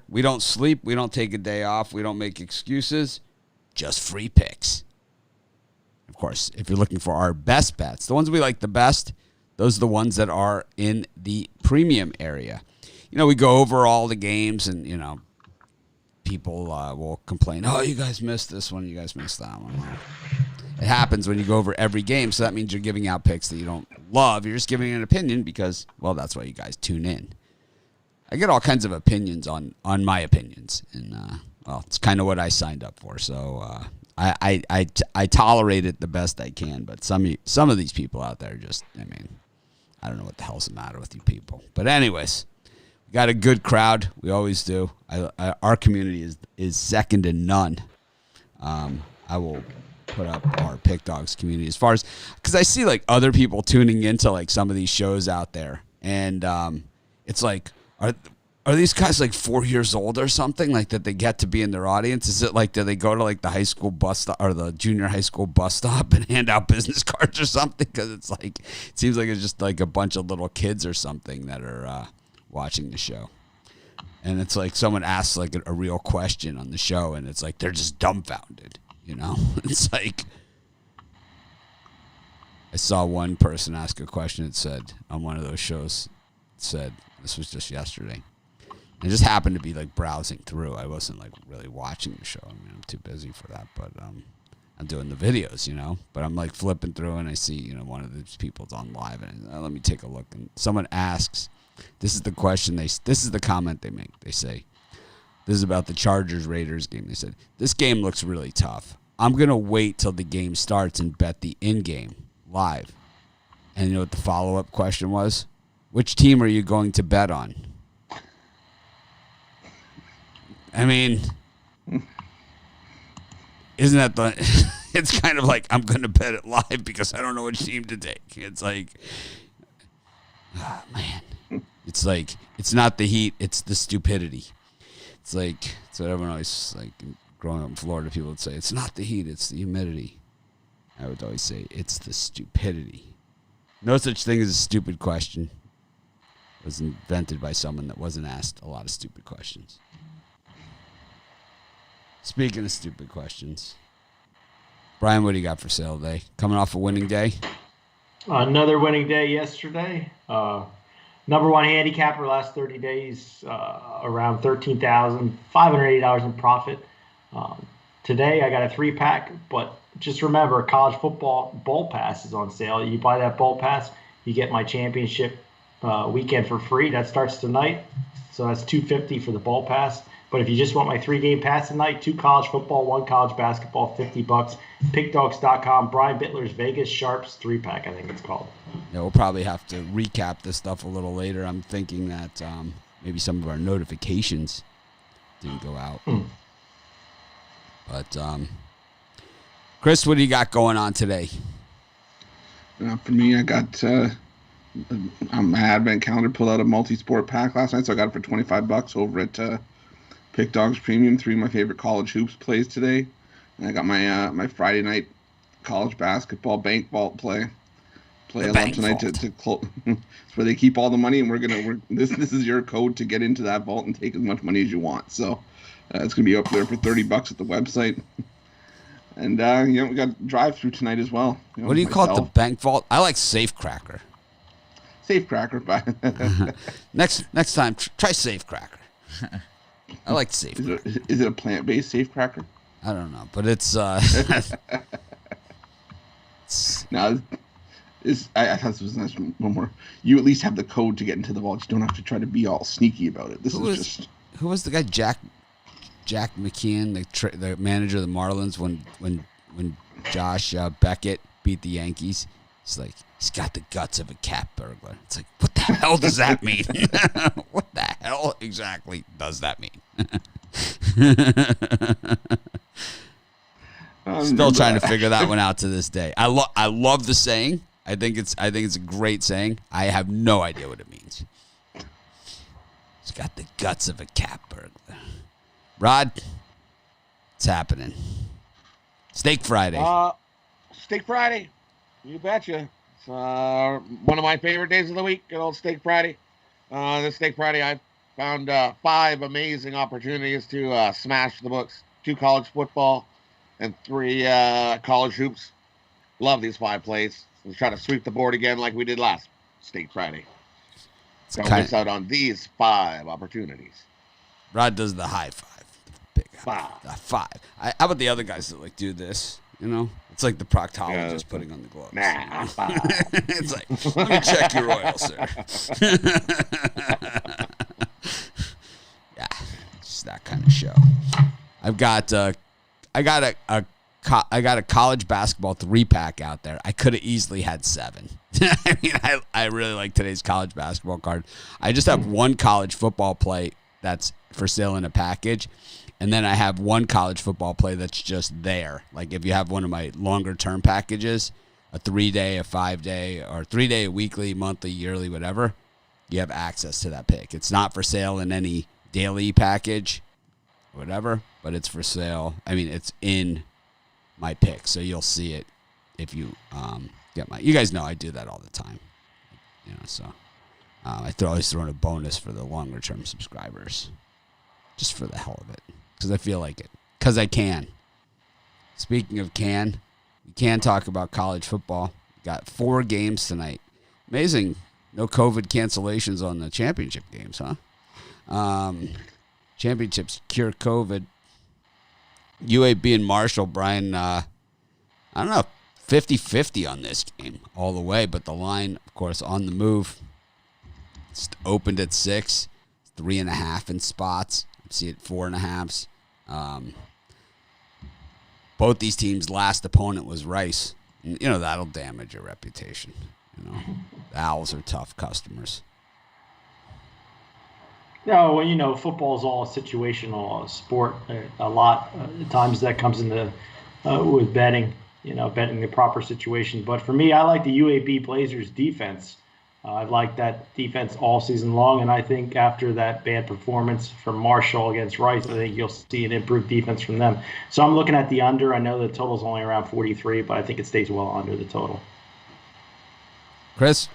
We don't sleep. We don't take a day off. We don't make excuses. Just free picks. Of course, if you're looking for our best bets, the ones we like the best, those are the ones that are in the premium area. We go over all the games and, people will complain, oh, you guys missed this one, you guys missed that one. Well, it happens when you go over every game, so that means you're giving out picks that you don't love. You're just giving an opinion because, well, that's why you guys tune in. I get all kinds of opinions on my opinions, and, well, it's kind of what I signed up for, so I tolerate it the best I can, but some of these people out there just, I don't know what the hell's the matter with you people. But anyways, we got a good crowd. We always do. Our community is second to none. I will put up our Pick Dogs community as far as, because I see like other people tuning into like some of these shows out there, and it's like, are these guys like 4 years old or something, like that they get to be in their audience? Is it like, do they go to like the high school bus stop or the junior high school bus stop and hand out business cards or something? Because it's like, it seems like it's just like a bunch of little kids or something that are watching the show. And it's like someone asks like a real question on the show, and it's like they're just dumbfounded, It's like, I saw one person ask a question. It said on one of those shows, it said, this was just yesterday. I just happened to be like browsing through. I wasn't like really watching the show. I'm too busy for that. But I'm doing the videos, But I'm like flipping through, and I see, one of these people's on live, and let me take a look. And someone asks, this is the question this is the comment they make. They say, this is about the Chargers-Raiders game. They said, this game looks really tough. I'm gonna wait till the game starts and bet the in-game live. And you know what the follow-up question was? Which team are you going to bet on? Isn't that the... It's kind of like, I'm going to bet it live because I don't know which team to take. It's like, oh, man. It's like, it's not the heat, it's the stupidity. It's like, it's what everyone always, like, growing up in Florida, people would say, it's not the heat, it's the humidity. I would always say, it's the stupidity. No such thing as a stupid question. It was invented by someone that wasn't asked a lot of stupid questions. Speaking of stupid questions, Brian, what do you got for sale today? Coming off a winning day? Another winning day yesterday. Number one handicapper last 30 days, around $13,580 in profit. Today I got a 3-pack, but just remember, college football bowl pass is on sale. You buy that bowl pass, you get my championship weekend for free. That starts tonight, so that's $250 for the bowl pass. But if you just want my 3-game pass tonight, 2 college football, 1 college basketball, $50. Pickdogs.com. Brian Bitler's Vegas Sharps 3-pack, I think it's called. Yeah, we'll probably have to recap this stuff a little later. I'm thinking that maybe some of our notifications didn't go out. But, Chris, what do you got going on today? For me, I got my advent calendar pulled out a multi-sport pack last night, so I got it for $25 over at Pick Dogs Premium. 3 of my favorite college hoops plays today. And I got my Friday night college basketball bank vault play along tonight to close. It's where they keep all the money, and this is your code to get into that vault and take as much money as you want. So it's gonna be up there for $30 at the website. And we got drive-through tonight as well. What do you call it? The bank vault? I like Safecracker. Safecracker, but next time try Safecracker. I like Safecracker. Is it a plant-based Safecracker? I don't know, but it's no. I thought this was nice one more. You at least have the code to get into the vault. You don't have to try to be all sneaky about it. Who was the guy? Jack McKeon, the manager of the Marlins, when Josh Beckett beat the Yankees. He's like, he's got the guts of a cat burglar. It's like, what the hell does that mean? What the hell exactly does that mean? Still trying to figure that one out to this day. I love the saying. I think it's a great saying. I have no idea what it means. He's got the guts of a cat burglar. Rod, what's happening? Steak Friday. Steak Friday. You betcha. It's one of my favorite days of the week. Good old Steak Friday. This Steak Friday, I Found 5 amazing opportunities to smash the books. 2 college football and 3 college hoops. Love these 5 plays. Let's try to sweep the board again like we did last State Friday. Don't miss out on these 5 opportunities. Rod does the high five. The big 5. The 5. How about the other guys that like do this? You know, it's like the proctologist putting on the gloves. Nah, 5. It's like, let me check your oil, sir. Yeah, it's that kind of show. I got a college basketball 3-pack out there. I could have easily had 7. I mean, I really like today's college basketball card. I just have 1 college football play that's for sale in a package. And then I have 1 college football play that's just there. Like if you have one of my longer term packages, a 3-day, a 5-day, or 3-day, a weekly, monthly, yearly, whatever, you have access to that pick. It's not for sale in any daily package, whatever, but it's for sale. I mean, it's in my pick, so you'll see it if you get my. You guys know I do that all the time, you know. So I always throw in a bonus for the longer term subscribers, just for the hell of it, because I feel like it, because I can. Speaking of we can talk about college football. We got 4 games tonight. Amazing, no COVID cancellations on the championship games, huh? Championships cure COVID. UAB and Marshall, Brian, I don't know, 50-50 on this game all the way, but the line, of course, on the move. It's opened at 6, 3.5 in spots. I see it 4.5s. Both these teams' last opponent was Rice. And, you know, that'll damage your reputation. You know, the Owls are tough customers. No, well, you know, football is all a situational sport. A lot of times that comes into with betting, you know, betting the proper situation. But for me, I like the UAB Blazers defense. I've liked that defense all season long, and I think after that bad performance from Marshall against Rice, I think you'll see an improved defense from them. So I'm looking at the under. I know the total's only around 43, but I think it stays well under the total. Chris?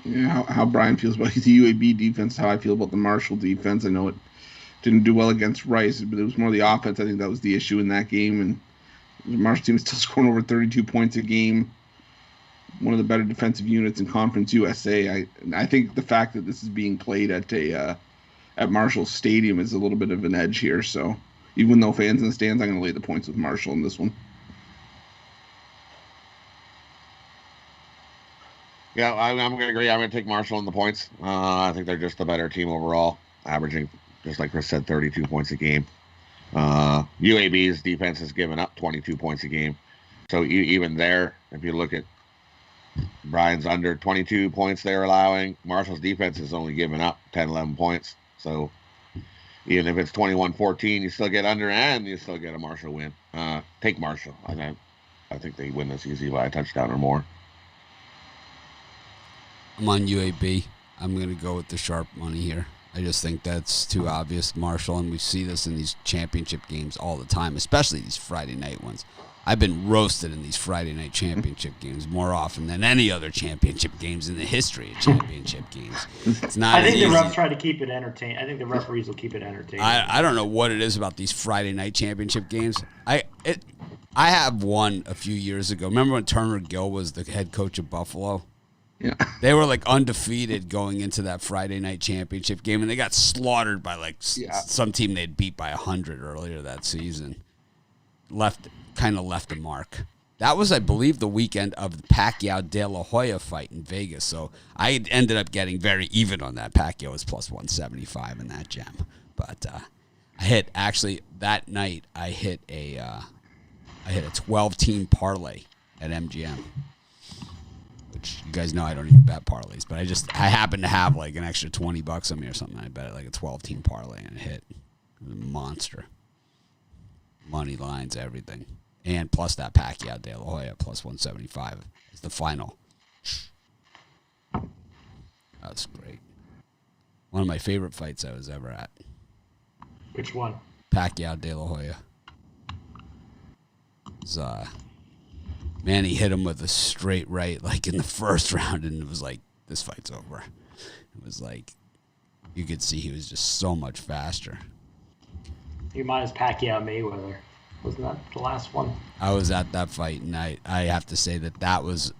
Yeah, how Brian feels about the UAB defense, how I feel about the Marshall defense. I know it didn't do well against Rice, but it was more the offense. I think that was the issue in that game. And the Marshall team is still scoring over 32 points a game. One of the better defensive units in Conference USA. I think the fact that this is being played at Marshall Stadium is a little bit of an edge here. So even though fans in the stands, I'm going to lay the points with Marshall in this one. Yeah, I'm going to agree. I'm going to take Marshall in the points. I think they're just a better team overall, averaging, just like Chris said, 32 points a game. UAB's defense has given up 22 points a game. So even there, if you look at Brian's under 22 points they're allowing, Marshall's defense has only given up 10, 11 points. So even if it's 21-14, you still get under and you still get a Marshall win. Take Marshall. I think they win this easy by a touchdown or more. I'm on UAB. I'm going to go with the sharp money here. I just think that's too obvious, Marshall, and we see this in these championship games all the time, especially these Friday night ones. I've been roasted in these Friday night championship games more often than any other championship games in the history of championship games. It's not. I think the refs try to keep it entertaining. I think the referees will keep it entertaining. I don't know what it is about these Friday night championship games. I have one a few years ago. Remember when Turner Gill was the head coach of Buffalo? Yeah. They were like undefeated going into that Friday night championship game, and they got slaughtered by like some team they'd beat by 100 earlier that season. Left a mark. That was, I believe, the weekend of the Pacquiao-De La Hoya fight in Vegas. So I ended up getting very even on that. Pacquiao was plus 175 in that gem. But that night I hit a 12-team parlay at MGM. Which you guys know I don't even bet parlays, but I happened to have like an extra $20 on me or something. I bet it like a 12-team parlay and it hit. It was a monster. Money lines, everything. And plus that Pacquiao De La Hoya plus 175 is the final. That was great. One of my favorite fights I was ever at. Which one? Pacquiao De La Hoya. It was, man, he hit him with a straight right like in the first round, and it was like, this fight's over. It was like you could see he was just so much faster. He minus Pacquiao Mayweather. Wasn't that the last one? I was at that fight, and I have to say that was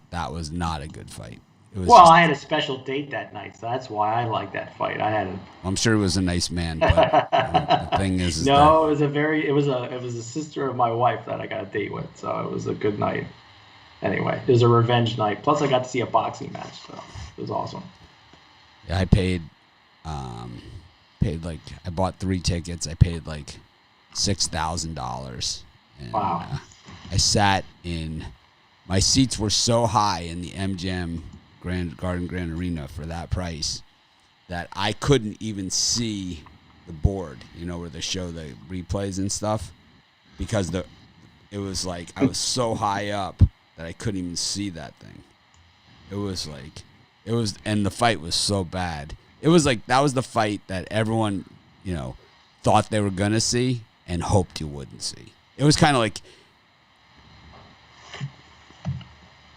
not a good fight. It was Well, I had a special date that night, so that's why I liked that fight. I'm sure he was a nice man, but the thing is no, it was a sister of my wife that I got a date with, so it was a good night. Anyway, it was a revenge night. Plus, I got to see a boxing match, so it was awesome. Yeah, I paid like, I bought 3 tickets. I paid like $6,000. Wow. I sat in, my seats were so high in the MGM Grand Arena for that price that I couldn't even see the board, where they show the replays and stuff, because it was like I was so high up that I couldn't even see that thing. And the fight was so bad. It was like, that was the fight that everyone, thought they were going to see and hoped you wouldn't see. It was kind of like,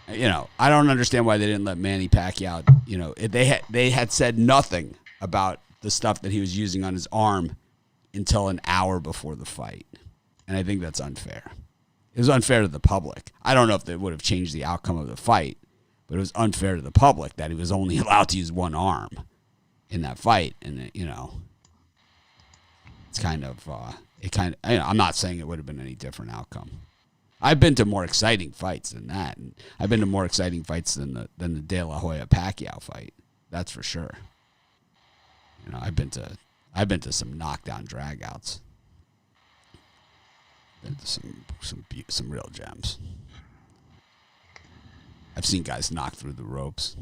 I don't understand why they didn't let Manny Pacquiao, they had said nothing about the stuff that he was using on his arm until an hour before the fight. And I think that's unfair. It was unfair to the public. I don't know if that would have changed the outcome of the fight, but it was unfair to the public that he was only allowed to use one arm in that fight. And, it's kind of, I'm not saying it would have been any different outcome. I've been to more exciting fights than that. And I've been to more exciting fights than the De La Hoya Pacquiao fight. That's for sure. I've been to some knockdown dragouts. Been to some real gems. I've seen guys knock through the ropes.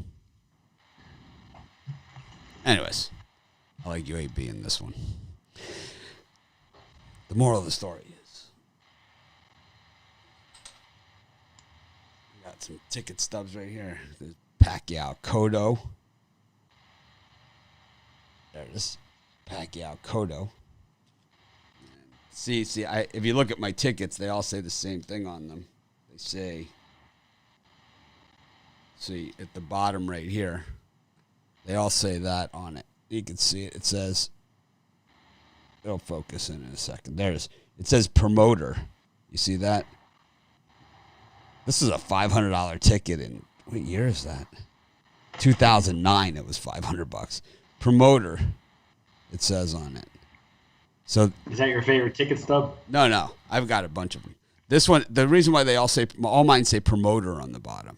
Anyways, I like UAB in this one. The moral of the story is, we got some ticket stubs right here. There's Pacquiao Cotto. There it is. Pacquiao Cotto. See, if you look at my tickets, they all say the same thing on them. They say, see, at the bottom right here, they all say that on it. You can see it. It says, it'll focus in a second. It says promoter. You see that? This is a $500 ticket in, what year is that? 2009, it was $500. Promoter, it says on it. So is that your favorite ticket stub? No. I've got a bunch of them. This one, the reason why all mine say promoter on the bottom.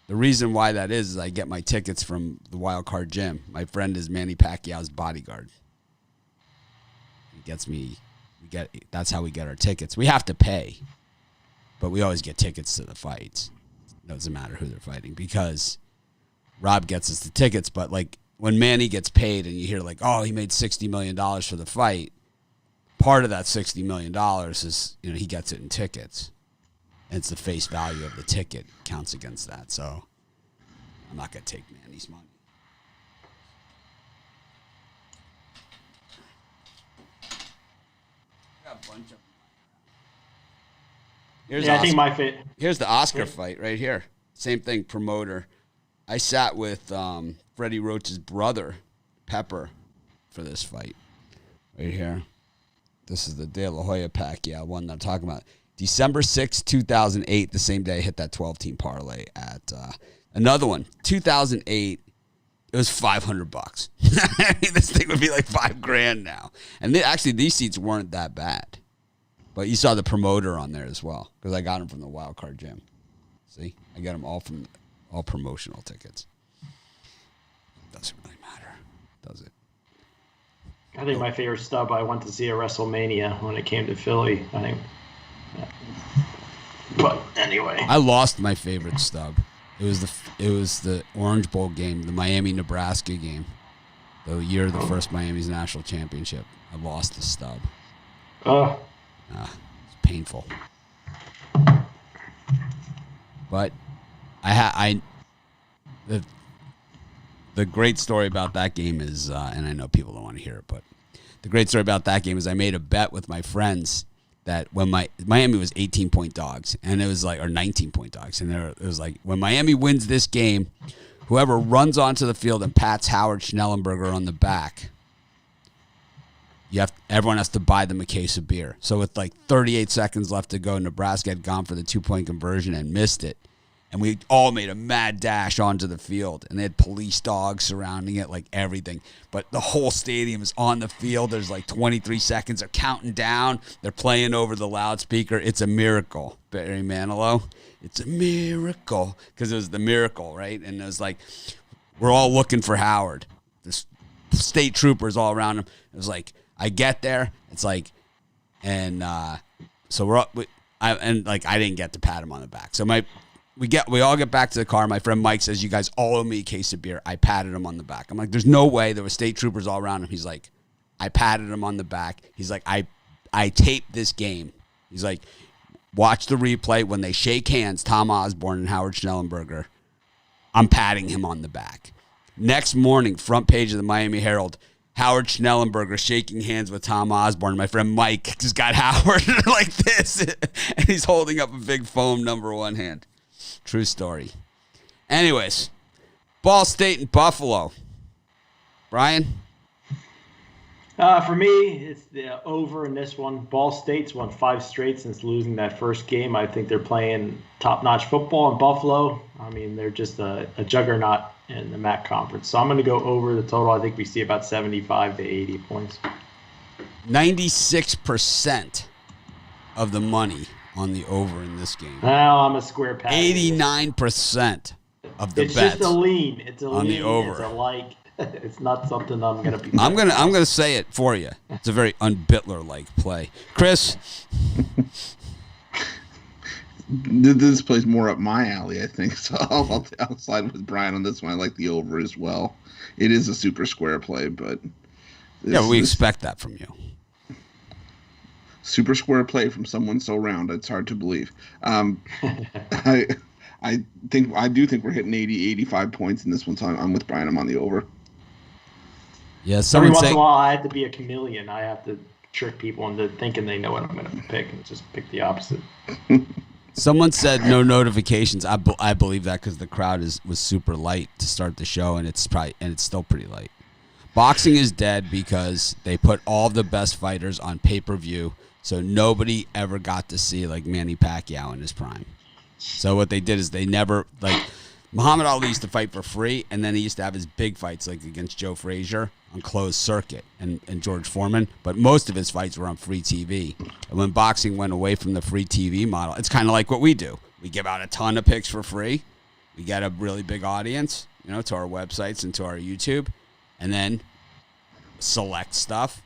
The reason why that is I get my tickets from the Wild Card Gym. My friend is Manny Pacquiao's bodyguard. He gets me. That's how we get our tickets. We have to pay, but we always get tickets to the fights. It doesn't matter who they're fighting because Rob gets us the tickets. But like when Manny gets paid and you hear like, oh, he made $60 million for the fight. Part of that $60 million is, he gets it in tickets. And it's the face value of the ticket counts against that. So I'm not going to take Manny's money. I got a bunch of them. I think my fit. Here's the Oscar fight right here. Same thing, promoter. I sat with Freddie Roach's brother, Pepper, for this fight. Right here. This is the De La Hoya Pacquiao one that I'm talking about. December 6, 2008, the same day I hit that 12-team parlay at another one. 2008, it was $500. I mean, this thing would be like $5,000 now. And actually, these seats weren't that bad. But you saw the promoter on there as well because I got them from the Wild Card Gym. See? I got them all promotional tickets. Doesn't really matter, does it? I think my favorite stub, I went to see at WrestleMania when it came to Philly. I think. But anyway, I lost my favorite stub. It was the Orange Bowl game, the Miami Nebraska game, the year of the first Miami's national championship. I lost the stub. It's painful. But the great story about that game is, and I know people don't want to hear it, but the great story about that game is I made a bet with my friends that when Miami was 18-point dogs, and it was like, or 19-point dogs, and it was like, when Miami wins this game, whoever runs onto the field and pats Howard Schnellenberger on the back everyone has to buy them a case of beer. So with like 38 seconds left to go, Nebraska had gone for the 2-point conversion and missed it. And we all made a mad dash onto the field. And they had police dogs surrounding it, like everything. But the whole stadium is on the field. There's like 23 seconds. They're counting down. They're playing over the loudspeaker. It's a miracle, Barry Manilow. It's a miracle. Because it was the miracle, right? And it was like, we're all looking for Howard. There's state troopers all around him. It was like, I get there. It's like, and so we're up. I didn't get to pat him on the back. So we all get back to the car. My friend Mike says, "You guys all owe me a case of beer." I patted him on the back. I'm like, "There's no way." There were state troopers all around him. He's like, I patted him on the back. He's like, I taped this game. He's like, watch the replay when they shake hands. Tom Osborne and Howard Schnellenberger. I'm patting him on the back. Next morning, front page of the Miami Herald. Howard Schnellenberger shaking hands with Tom Osborne. My friend Mike just got Howard like this, and he's holding up a big foam number one hand. True story. Anyways, Ball State and Buffalo. Brian? For me, it's the over in this one. Ball State's won 5 straight since losing that first game. I think they're playing top-notch football in Buffalo. I mean, they're just a juggernaut in the MAC conference. So I'm going to go over the total. I think we see about 75 to 80 points. 96% of the money on the over in this game. Well, I'm a square pass. 89% of the it's bets. It's just a lean. It's a on lean. The over. It's a like. It's not something I'm gonna be. I'm gonna say it for you. It's a very un-Bittler-like play, Chris. This plays more up my alley, I think. So I'll slide with Brian on this one. I like the over as well. It is a super square play, but we expect that from you. Super square play from someone so round. It's hard to believe. I do think we're hitting 80, 85 points in this one. So I'm with Brian. I'm on the over. Yeah, every once in a while I have to be a chameleon. I have to trick people into thinking they know what I'm going to pick and just pick the opposite. Someone said no notifications. I believe that because the crowd was super light to start the show, and it's still pretty light. Boxing is dead because they put all the best fighters on pay-per-view, so nobody ever got to see like Manny Pacquiao in his prime. So what they did is they never Muhammad Ali used to fight for free, and then he used to have his big fights like against Joe Frazier on closed circuit and George Foreman, but most of his fights were on free TV. And when boxing went away from the free TV model, it's kind of like what we do. We give out a ton of picks for free. We get a really big audience, to our websites and to our YouTube, and then select stuff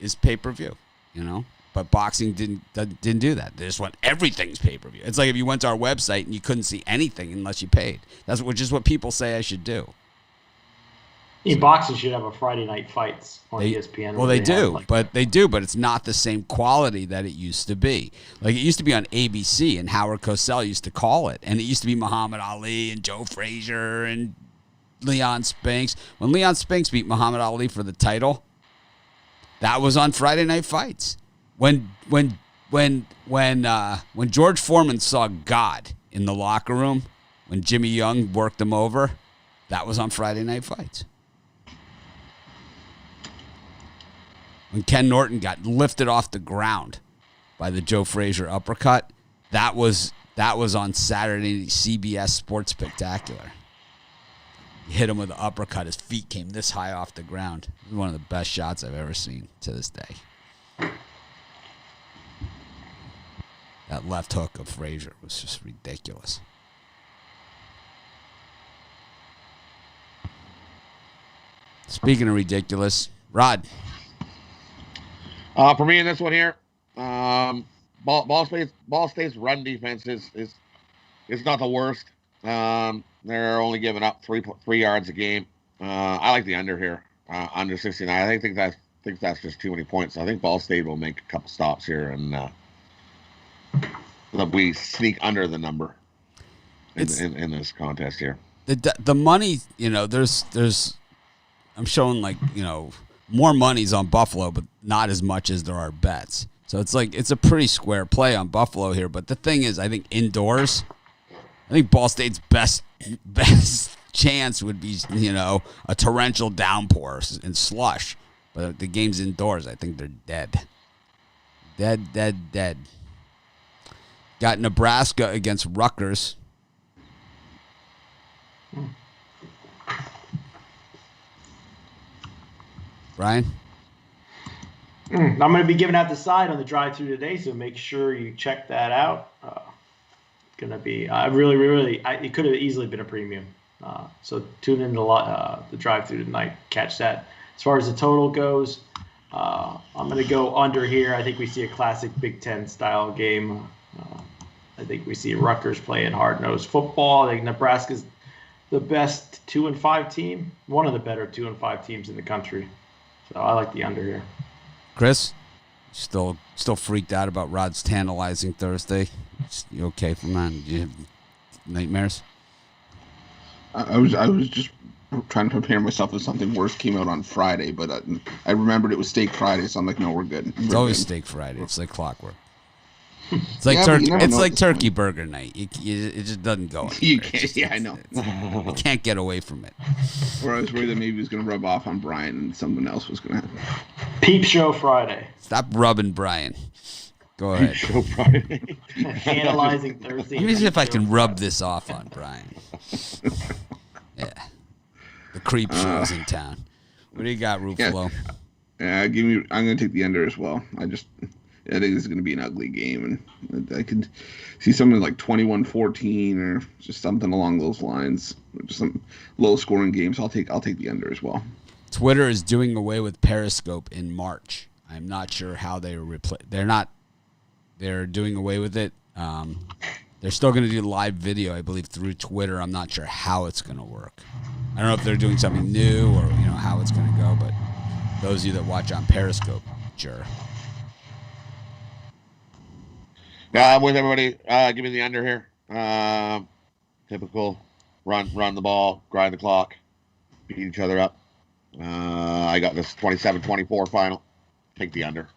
is pay-per-view, But boxing didn't do that. They just went everything's pay-per-view. It's like if you went to our website and you couldn't see anything unless you paid. Which is what people say I should do. Boxing should have a Friday night fights on ESPN. Well, they do, but it's not the same quality that it used to be. Like it used to be on ABC, and Howard Cosell used to call it, and it used to be Muhammad Ali and Joe Frazier and Leon Spinks. When Leon Spinks beat Muhammad Ali for the title, that was on Friday Night Fights. When George Foreman saw God in the locker room, when Jimmy Young worked him over, that was on Friday Night Fights. When Ken Norton got lifted off the ground by the Joe Frazier uppercut, that was on Saturday CBS Sports Spectacular. He hit him with an uppercut. His feet came this high off the ground. It was one of the best shots I've ever seen to this day. That left hook of Frazier was just ridiculous. Speaking of ridiculous, Rod. For me in this one here, Ball State's run defense is not the worst. They're only giving up 3 yards a game. I like the under here, under 69. I think that's just too many points. I think Ball State will make a couple stops here and we sneak under the number in this contest here. The money, there's I'm showing more money's on Buffalo, but not as much as there are bets. So it's a pretty square play on Buffalo here. But the thing is, I think indoors, I think Ball State's best chance would be, a torrential downpour and slush. But the game's indoors. I think they're dead. Dead. Got Nebraska against Rutgers. Brian? I'm going to be giving out the side on the drive-through today, so make sure you check that out. Going to be it could have easily been a premium. So tune in to the drive-through tonight. Catch that. As far as the total goes, I'm going to go under here. I think we see a classic Big Ten style game. I think we see Rutgers playing hard-nosed football. I think Nebraska's the best 2-5 team, one of the better 2-5 teams in the country. So I like the under here. Chris, still freaked out about Rod's tantalizing Thursday. You okay from that? Did you have nightmares? I was just trying to prepare myself if something worse came out on Friday, but I remembered it was Steak Friday, so I'm like, no, we're good. It's always Steak Friday. It's like clockwork. It's like turkey. It's like turkey burger night. It just doesn't go anywhere. You can't. I know. You can't get away from it. Or I was worried that maybe it was going to rub off on Brian and someone else was going to. Peep Show Friday. Stop rubbing Brian. Go ahead. Peep Show Friday. Analyzing Thursday. Let me see if I can rub this off on Brian. Yeah. The creep show's in town. What do you got, Ruffalo? Yeah, I'm going to take the under as well. I think this is going to be an ugly game, and I could see something like 21-14 or just something along those lines. Just some low-scoring games. I'll take the under as well. Twitter is doing away with Periscope in March. I'm not sure how they They're doing away with it. They're still going to do live video, I believe, through Twitter. I'm not sure how it's going to work. I don't know if they're doing something new or how it's going to go. But those of you that watch on Periscope, sure. I'm with everybody. Give me the under here. Typical run the ball, grind the clock, beat each other up. I got this 27-24 final. Take the under.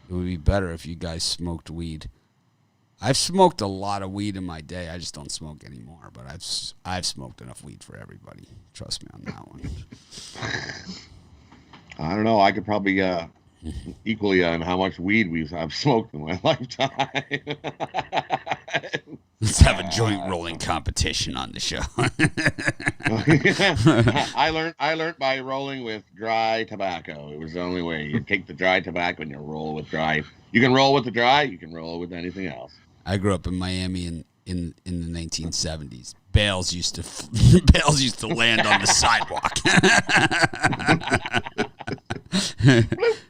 It would be better if you guys smoked weed. I've smoked a lot of weed in my day. I just don't smoke anymore. But I've smoked enough weed for everybody. Trust me on that one. I don't know. I could probably equally on how much weed I've smoked in my lifetime. Let's have a joint rolling competition on the show. I learned by rolling with dry tobacco. It was the only way. You take the dry tobacco and you roll with dry. You can roll with the dry. You can roll with anything else. I grew up in Miami in the 1970s. Bales used to land on the sidewalk.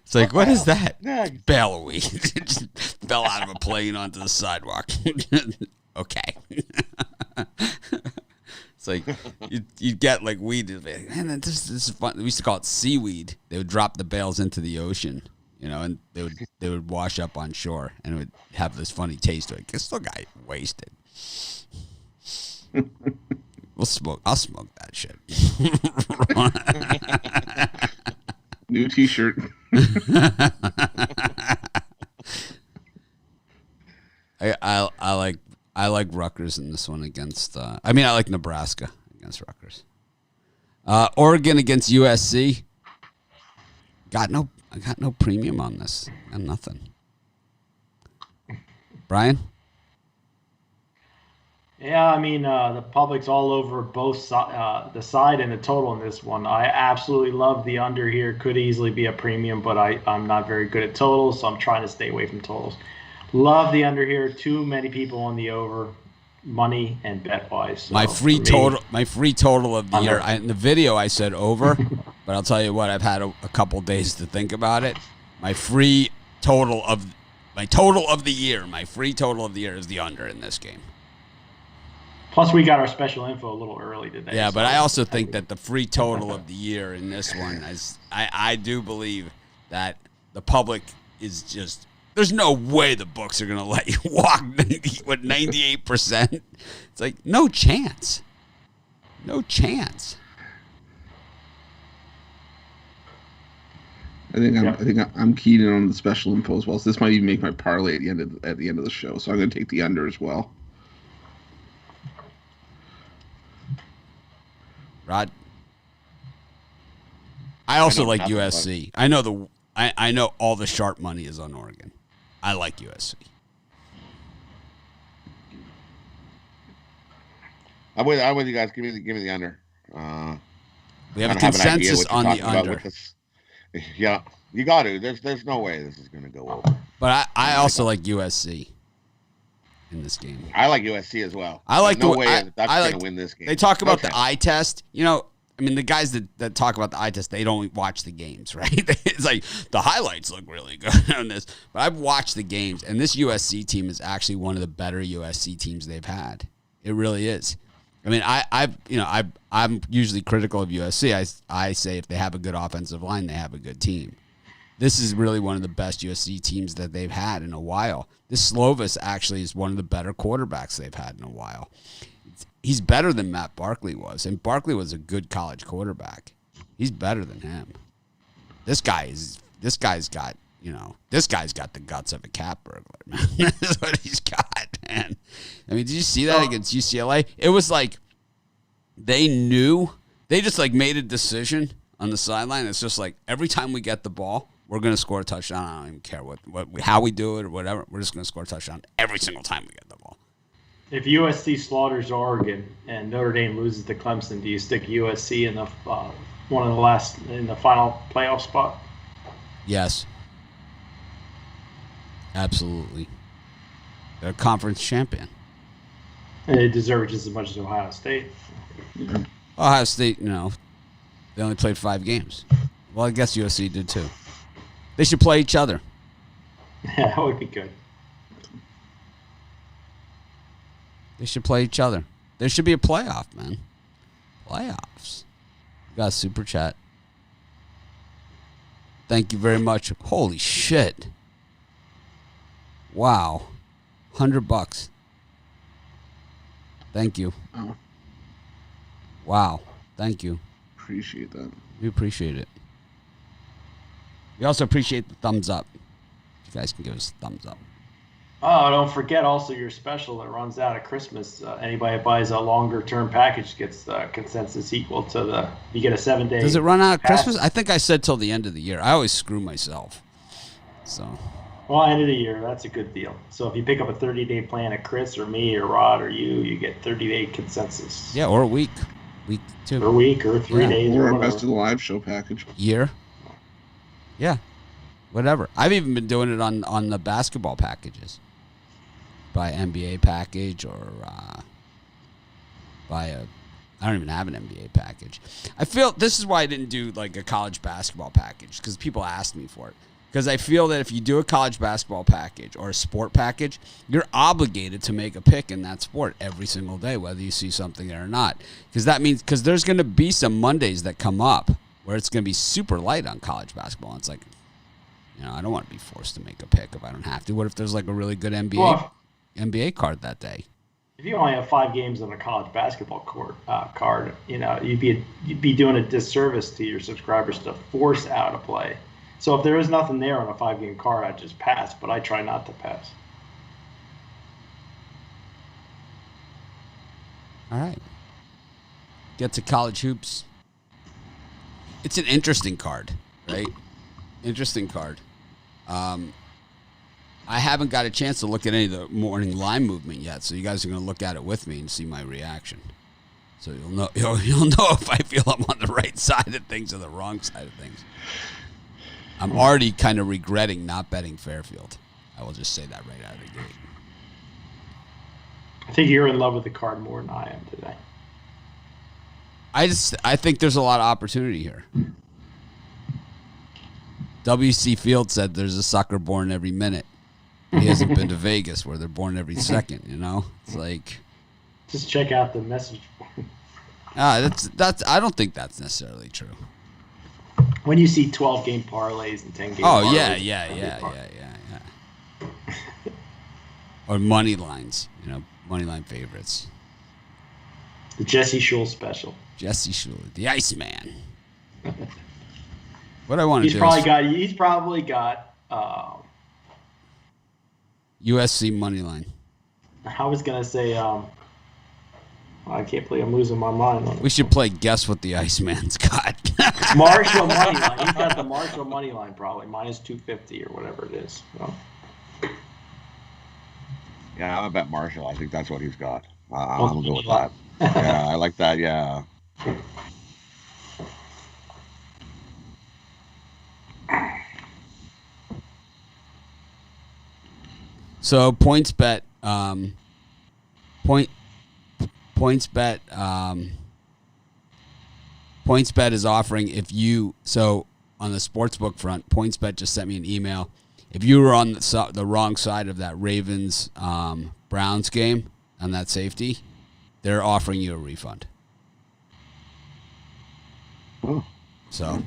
It's like, what is that? Bale of weed. It just fell out of a plane onto the sidewalk. Okay. It's like you'd get like weed. Man, this is fun. We used to call it seaweed. They would drop the bales into the ocean, and they would wash up on shore, and it would have this funny taste to it. It still got wasted. I'll smoke that shit. New T-shirt. I like Rutgers in this one against. I like Nebraska against Rutgers. Oregon against USC. I got no premium on this. I got nothing. Brian? Yeah, the public's all over both the side and the total in this one. I absolutely love the under here. Could easily be a premium, but I'm not very good at totals, so I'm trying to stay away from totals. Love the under here. Too many people on the over, money and bet wise. So my free total of the year. In the video I said over, but I'll tell you what. I've had a couple days to think about it. My total of the year is the under in this game. Plus, we got our special info a little early today. Yeah, but I also think that the free total of the year in this one is I do believe that the public is just. There's no way the books are going to let you walk with 98%. It's like, no chance. No chance. I'm keyed in on the special info as well. So this might even make my parlay at the end of the show. So I'm going to take the under as well. Rod. I also like USC. I know all the sharp money is on Oregon. I like USC. I'm with you guys. Give me the under. We have a consensus on the under. Yeah, you got to. There's no way this is going to go over. But I also like USC in this game. I like USC as well. I like no way that's going to win this game. They talk about the eye test. You know, I mean, the guys that talk about the eye test, they don't watch the games, right? It's like the highlights look really good on this. But I've watched the games, and this USC team is actually one of the better USC teams they've had. It really is. I mean, I'm usually critical of USC. I say if they have a good offensive line, they have a good team. This is really one of the best USC teams that they've had in a while. This Slovis actually is one of the better quarterbacks they've had in a while. He's better than Matt Barkley was, and Barkley was a good college quarterback. He's better than him. This guy's got the guts of a cat burglar, man. That's what he's got, man. I mean, did you see that against UCLA? It was like they just like made a decision on the sideline. It's just like every time we get the ball, we're going to score a touchdown. I don't even care how we do it or whatever. We're just going to score a touchdown every single time we get the ball. If USC slaughters Oregon and Notre Dame loses to Clemson, do you stick USC in the in the final playoff spot? Yes. Absolutely. They're a conference champion. And they deserve it just as much as Ohio State. Ohio State, they only played 5 games. Well, I guess USC did too. They should play each other. Yeah, that would be good. They should play each other. There should be a playoff, man. Playoffs. We got a super chat. Thank you very much. Holy shit. Wow. $100. Thank you. Oh. Wow. Thank you. Appreciate that. We appreciate it. We also appreciate the thumbs up. You guys can give us a thumbs up. Oh, don't forget also your special that runs out at Christmas. Anybody that buys a longer term package gets the consensus equal to you get a 7-day. Does it run out at Christmas? I think I said till the end of the year. I always screw myself. So. Well, end of the year, that's a good deal. So if you pick up a 30-day plan at Chris or me or Rod or you get 30-day consensus. Yeah, or a week. Week 2. Or a week or 3 days. Or a best of the live show package. Year. Yeah. Whatever. I've even been doing it on the basketball packages. Buy NBA package or I don't even have an NBA package. I feel this is why I didn't do like a college basketball package because people asked me for it. Because I feel that if you do a college basketball package or a sport package, you're obligated to make a pick in that sport every single day, whether you see something there or not. Because there's going to be some Mondays that come up where it's going to be super light on college basketball. And it's like, I don't want to be forced to make a pick if I don't have to. What if there's like a really good NBA card that day? If you only have 5 games on a college basketball card, you'd be doing a disservice to your subscribers to force out a play. So if there is nothing there on a 5-game card, I just pass, but I try not to pass. All right. Get to college hoops. It's an interesting card, right? Interesting card. I haven't got a chance to look at any of the morning line movement yet, so you guys are going to look at it with me and see my reaction. So you'll know if I feel I'm on the right side of things or the wrong side of things. I'm already kind of regretting not betting Fairfield. I will just say that right out of the gate. I think you're in love with the card more than I am today. I think there's a lot of opportunity here. W.C. Field said there's a sucker born every minute. He hasn't been to Vegas where they're born every second, It's like... Just check out the message. That's. I don't think that's necessarily true. When you see 12-game parlays and 10-game parlays. Yeah. Or money lines, money line favorites. The Jesse Schul special. Jesse Schul, the Iceman. What I want to do He's probably got. USC money line. I was gonna say. I can't believe I'm losing my mind on We should play guess what the Iceman's got. Marshall money line. He's got the Marshall money line probably minus 250 or whatever it is. So. Yeah, I'm gonna bet Marshall. I think that's what he's got. I'm gonna go with that. Yeah, I like that. Yeah. So points bet, points bet is offering if you on the sportsbook front, points bet just sent me an email. If you were on the wrong side of that Ravens Browns game on that safety, they're offering you a refund. Oh. So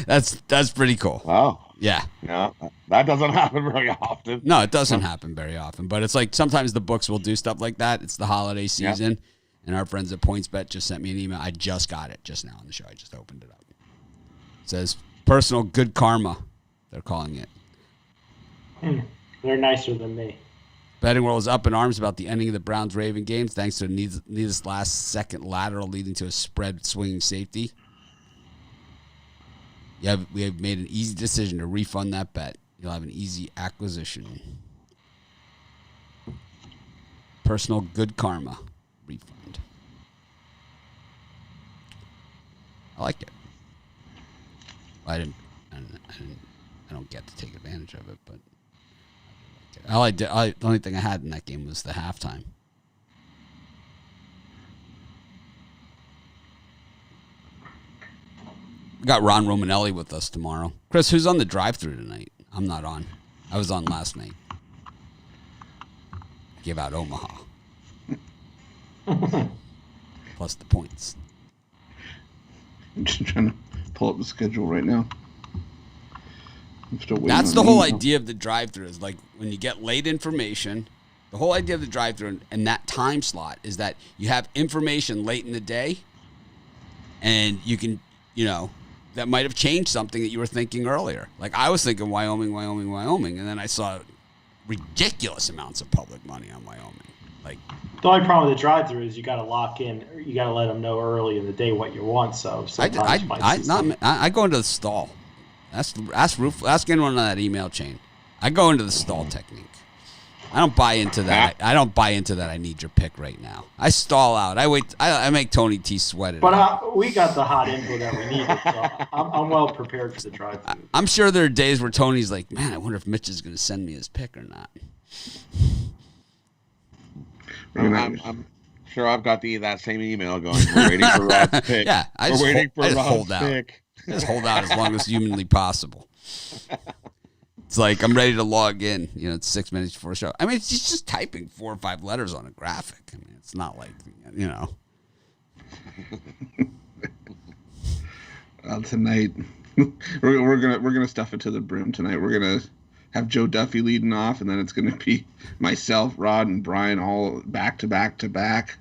that's pretty cool. Wow. Yeah. Yeah. That doesn't happen very often. No, it doesn't happen very often. But it's like sometimes the books will do stuff like that. It's the holiday season. Yep. And our friends at PointsBet just sent me an email. I just got it just now on the show. I just opened it up. It says personal good karma, they're calling it. They're nicer than me. Betting world is up in arms about the ending of the Browns-Raven games thanks to a needless last-second lateral leading to a spread swinging safety. We have made an easy decision to refund that bet. You'll have an easy acquisition. Personal good karma refund. I like it. I don't get to take advantage of it, but the only thing I had in that game was the halftime. We got Ron Romanelli with us tomorrow. Chris, who's on the drive-thru tonight? I'm not on. I was on last night. Give out Omaha. Plus the points. I'm just trying to pull up the schedule right now. I'm still waiting. That's the whole idea of the drive-thru is like when you get late information, the whole idea of the drive-thru and that time slot is that you have information late in the day and you can, that might have changed something that you were thinking earlier. Like I was thinking Wyoming, and then I saw ridiculous amounts of public money on Wyoming. Like the only problem with the drive-through is you got to lock in. You got to let them know early in the day what you want. So sometimes I go into the stall. Ask anyone on that email chain. I go into the stall technique. I don't buy into that. I don't buy into that. I need your pick right now. I stall out. I wait. I make Tony T sweat it. But we got the hot info that we needed. So I'm well prepared for the drive-through. I'm sure there are days where Tony's like, man, I wonder if Mitch is going to send me his pick or not. I'm sure I've got that same email going. We're waiting for Rod's pick. Yeah, we're waiting for Rod's pick. Just hold out as long as humanly possible. It's like I'm ready to log in. It's 6 minutes before the show. I mean, it's just typing 4 or 5 letters on a graphic. I mean, it's not like Tonight, we're gonna stuff it to the brim. Tonight, we're gonna have Joe Duffy leading off, and then it's gonna be myself, Rod, and Brian all back to back to back,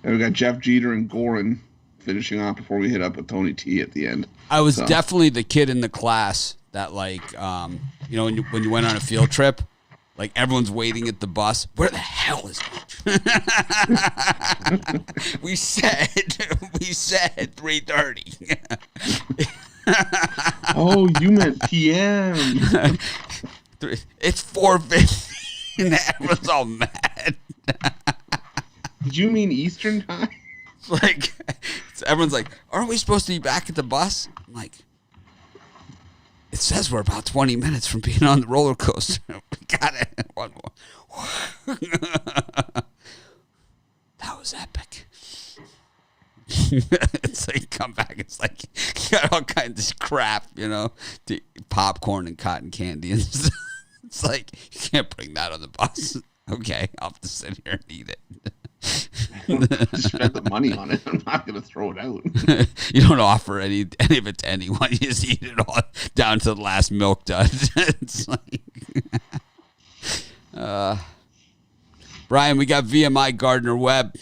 and we got Jeff Jeter and Goran finishing off before we hit up with Tony T at the end. I was definitely the kid in the class that when you went on a field trip, like everyone's waiting at the bus. Where the hell is it? we said 3:30. Oh, you meant PM. It's 4:50 and everyone's all mad. Did you mean Eastern time? Like, everyone's like, aren't we supposed to be back at the bus? I'm like, it says we're about 20 minutes from being on the roller coaster. We got it. One more. That was epic. It's like, come back. It's like, you got all kinds of crap, popcorn and cotton candy and stuff. It's like, you can't bring that on the bus. Okay, I'll have to sit here and eat it. Just spend the money on it. I'm not going to throw it out. You don't offer any of it to anyone. You just eat it all down to the last milk dud. It's like, Brian, we got VMI Gardner Webb,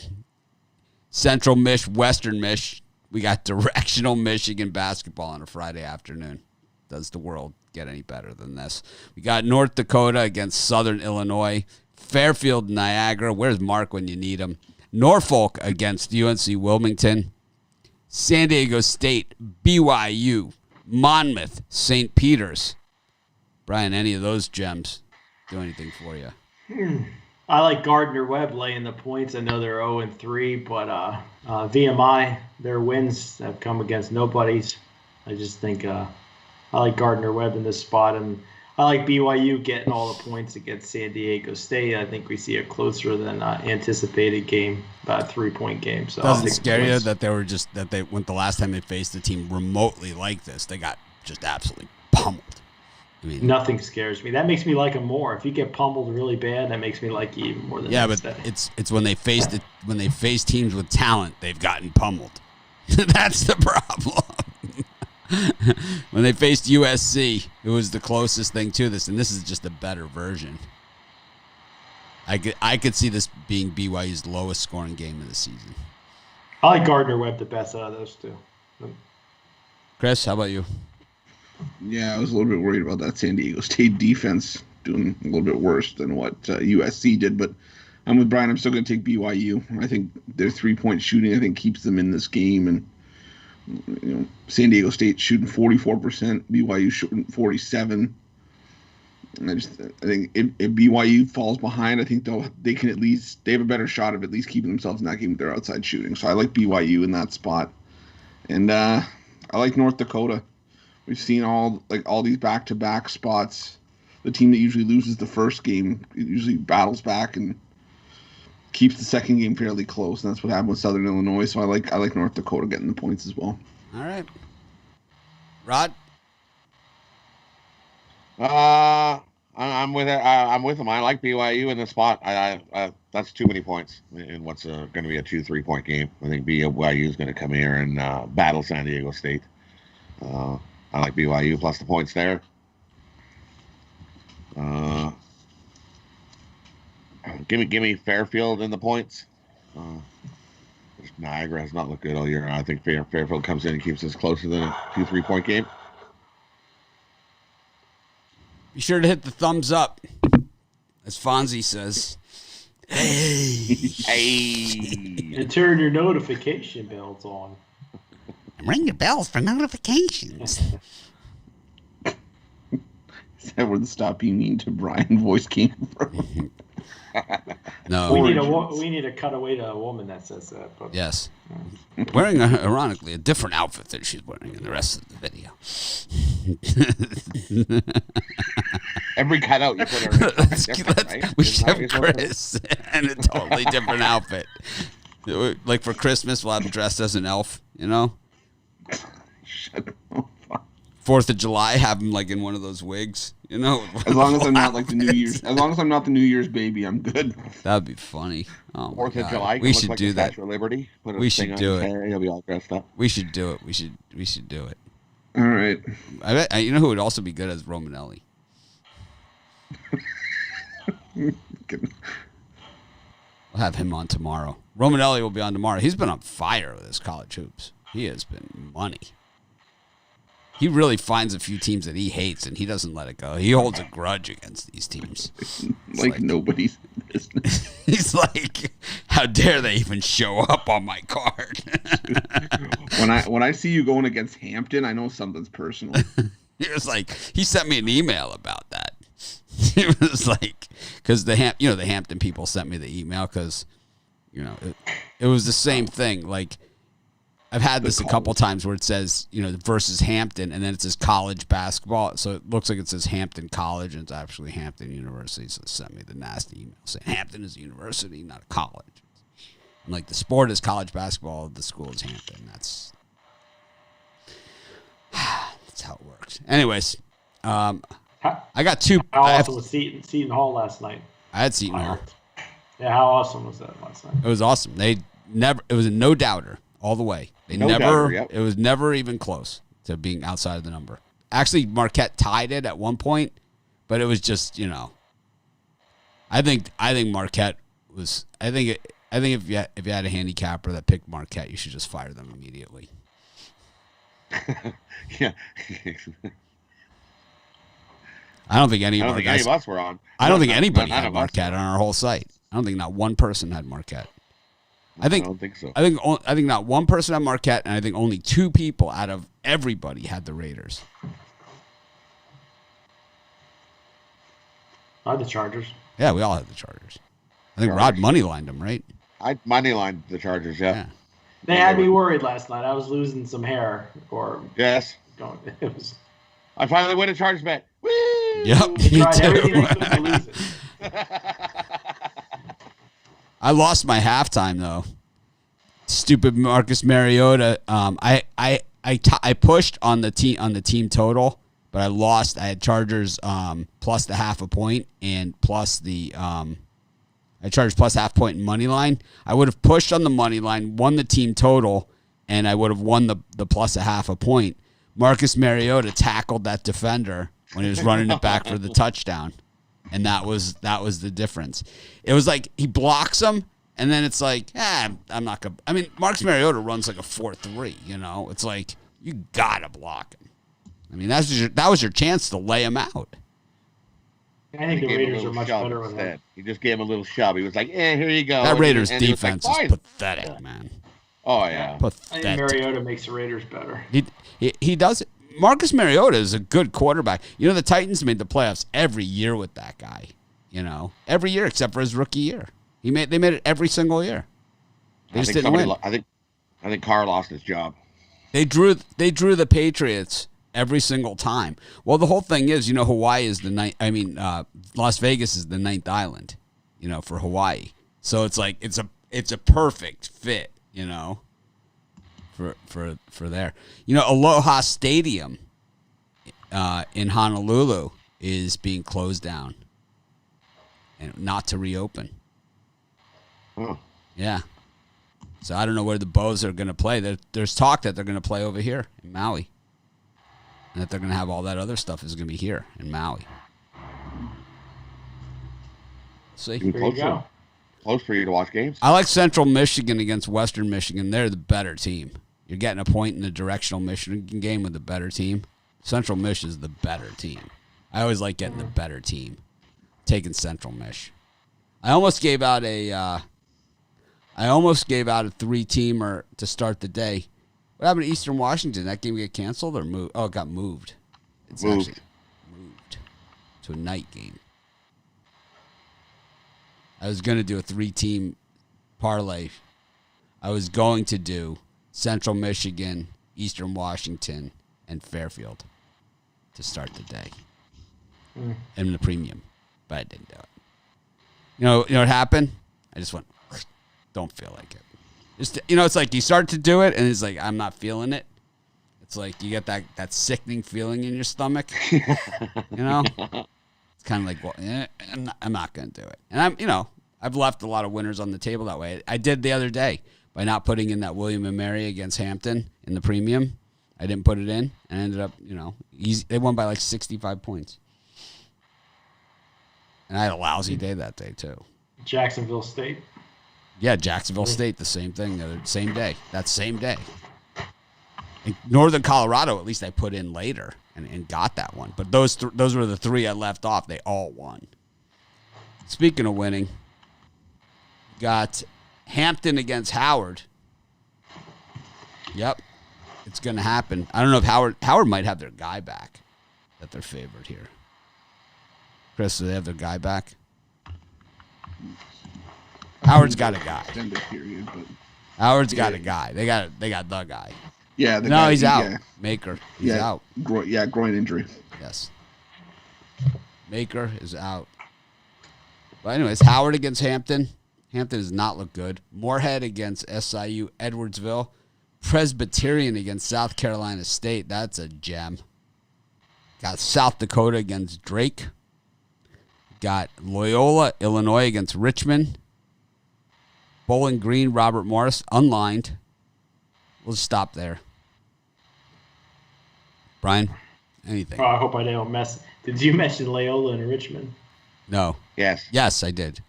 Central Mish, Western Mish. We got directional Michigan basketball on a Friday afternoon. Does the world get any better than this? We got North Dakota against Southern Illinois. Fairfield, Niagara. Where's Mark when you need him? Norfolk against UNC Wilmington. San Diego State, BYU. Monmouth, St. Peter's. Brian, any of those gems do anything for you? I like Gardner-Webb laying the points. I know they're 0-3, but VMI, their wins have come against nobodies. I just think I like Gardner-Webb in this spot, and I like BYU getting all the points against San Diego State. I think we see a closer than anticipated game, about a 3-point game. So doesn't scare you that they went the last time they faced a team remotely like this, they got just absolutely pummeled. I mean, nothing scares me. That makes me like them more. If you get pummeled really bad, that makes me like you even more than yeah, but it's when they face teams with talent, they've gotten pummeled. That's the problem. When they faced USC, it was the closest thing to this, and this is just a better version. I could see this being BYU's lowest scoring game of the season. I like Gardner-Webb the best out of those two. Chris, how about you? Yeah, I was a little bit worried about that San Diego State defense doing a little bit worse than what USC did, but I'm with Brian. I'm still going to take BYU. I think their 3-point shooting, keeps them in this game, and San Diego State shooting 44%, BYU shooting 47%. I think if BYU falls behind, I think they have a better shot of at least keeping themselves in that game with their outside shooting. So I like BYU in that spot, and I like North Dakota. We've seen all these back-to-back spots. The team that usually loses the first game usually battles back and keeps the second game fairly close, and that's what happened with Southern Illinois. So I like North Dakota getting the points as well. All right, Rod. I'm with it. I'm with them. I like BYU in the spot. That's too many points in what's going to be a 2-3 point game. I think BYU is going to come here and battle San Diego State. I like BYU plus the points there. Give me Fairfield in the points. Niagara has not looked good all year. I think Fairfield comes in and keeps us closer than a 2-3 point game. Be sure to hit the thumbs up, as Fonzie says. Hey. And turn your notification bells on. Ring your bells for notifications. Is that where the "stop being mean to Brian" voice came from? No. We need to cut away to a woman that says that. But. Yes. Wearing, ironically, a different outfit than she's wearing in the rest of the video. Every cutout you put her in different, right? We should have Chris in a totally different outfit. Like for Christmas, we'll have him dressed as an elf, Shut up. 4th of July, have him like in one of those wigs, As long as I'm not like the New Year's, as long as I'm not the New Year's baby, I'm good. That'd be funny. Oh, 4th of July. We should like do that. Statue of Liberty. We should do it. He'll be all dressed up. We should do it. We should do it. All right. I bet, you know who would also be good as Romanelli? We'll have him on tomorrow. Romanelli will be on tomorrow. He's been on fire with his college hoops. He has been money. He really finds a few teams that he hates, and he doesn't let it go. He holds a grudge against these teams. Like nobody's business. He's like, how dare they even show up on my card? When I see you going against Hampton, I know something's personal. He sent me an email about that. He was like, because the Hampton people sent me the email because, it was the same thing. Like, I've had this a couple times where it says, versus Hampton, and then it says college basketball. So it looks like it says Hampton College, and it's actually Hampton University. So they sent me the nasty email saying Hampton is a university, not a college. And like the sport is college basketball, the school is Hampton. That's how it works. Anyways, I got two. How awesome was Seton Hall last night? I had Seton Hall. Yeah, how awesome was that last night? It was awesome. It was a no doubter all the way. It was never even close to being outside of the number. Actually, Marquette tied it at one point, but it was just, I think Marquette was. I think if you had a handicapper that picked Marquette, you should just fire them immediately. Yeah. I don't think any I of don't our think guys. any of us were on. I don't think None anybody of had us. Marquette on our whole site. I don't think not one person had Marquette. I don't think so. I think not one person had Marquette, and I think only 2 people out of everybody had the Raiders. I had the Chargers. Yeah, we all had the Chargers. I think Rod moneylined them, right? I moneylined the Chargers. Yeah. They had me worried last night. I was losing some hair, or Yes. going. It was. I finally win a Chargers bet. Woo! Yep. They Me tried everything they too. could to lose it. I lost my halftime though. Stupid Marcus Mariota. I pushed on the team total, but I lost. I had Chargers plus the 0.5 point and plus the I charged plus 0.5 point in money line. I would have pushed on the money line, won the team total, and I would have won the plus 0.5 point. Marcus Mariota tackled that defender when he was running it back for the touchdown, and that was the difference. It was like he blocks him, and then it's like, I'm not gonna. I mean, Marcus Mariota runs like a 4.3. You know, it's like you gotta block him. I mean, that was your chance to lay him out. I think the Raiders are much better with him. He just gave him a little shove. He was like, here you go. That Raiders and defense like, is pathetic, man. Oh, yeah. Pathetic. I think Mariota makes the Raiders better. He does it. Marcus Mariota is a good quarterback. You know, the Titans made the playoffs every year with that guy. You know, every year except for his rookie year. They made it every single year. They just didn't win. I think Carr lost his job. They drew the Patriots every single time. Well, the whole thing is, you know, Hawaii is the ninth. I mean, Las Vegas is the 9th island. You know, for Hawaii. So it's like it's a perfect fit. You know, for there. You know, Aloha Stadium in Honolulu is being closed down and not to reopen. Oh. Yeah. So I don't know where the Bows are going to play. There's talk that they're going to play over here in Maui. And that they're going to have all that other stuff is going to be here in Maui. See? Close for you to watch games. I like Central Michigan against Western Michigan. They're the better team. You're getting a point in the directional Michigan game with the better team. Central Mich is the better team. I always like getting the better team. Taking Central Mich. I almost gave out a 3-teamer to start the day. What happened to Eastern Washington? That game get canceled or moved? Oh, it got moved. It's actually moved to a night game. I was going to do a 3-team parlay. I was going to do Central Michigan, Eastern Washington, and Fairfield to start the day. And the premium. But I didn't do it. You know what happened? I just went, don't feel like it. Just, you know, it's like you start to do it, and it's like, I'm not feeling it. It's like you get that sickening feeling in your stomach. You know? It's kind of like, well, I'm not going to do it. And I've left a lot of winners on the table that way. I did the other day by not putting in that William and Mary against Hampton in the premium. I didn't put it in, and ended up, easy. They won by like 65 points. And I had a lousy day that day, too. Jacksonville State. Yeah, Jacksonville State, the same thing, same day. That same day. In Northern Colorado, at least I put in later and got that one. But those were the 3 I left off. They all won. Speaking of winning, got Hampton against Howard. Yep, it's going to happen. I don't know if Howard might have their guy back that they're favored here. Chris, do they have their guy back? Howard's got a guy. Period, but Howard's got a guy. They got the guy. Yeah, he's out. Yeah. Maker, he's out. Groin injury. Yes. Maker is out. But anyways, Howard against Hampton. Hampton does not look good. Moorhead against SIU Edwardsville. Presbyterian against South Carolina State. That's a gem. Got South Dakota against Drake. Got Loyola, Illinois against Richmond. Bowling Green, Robert Morris, unlined. We'll stop there. Brian, anything? Oh, I hope I don't mess. Did you mention Loyola and Richmond? No. Yes. Yes, I did.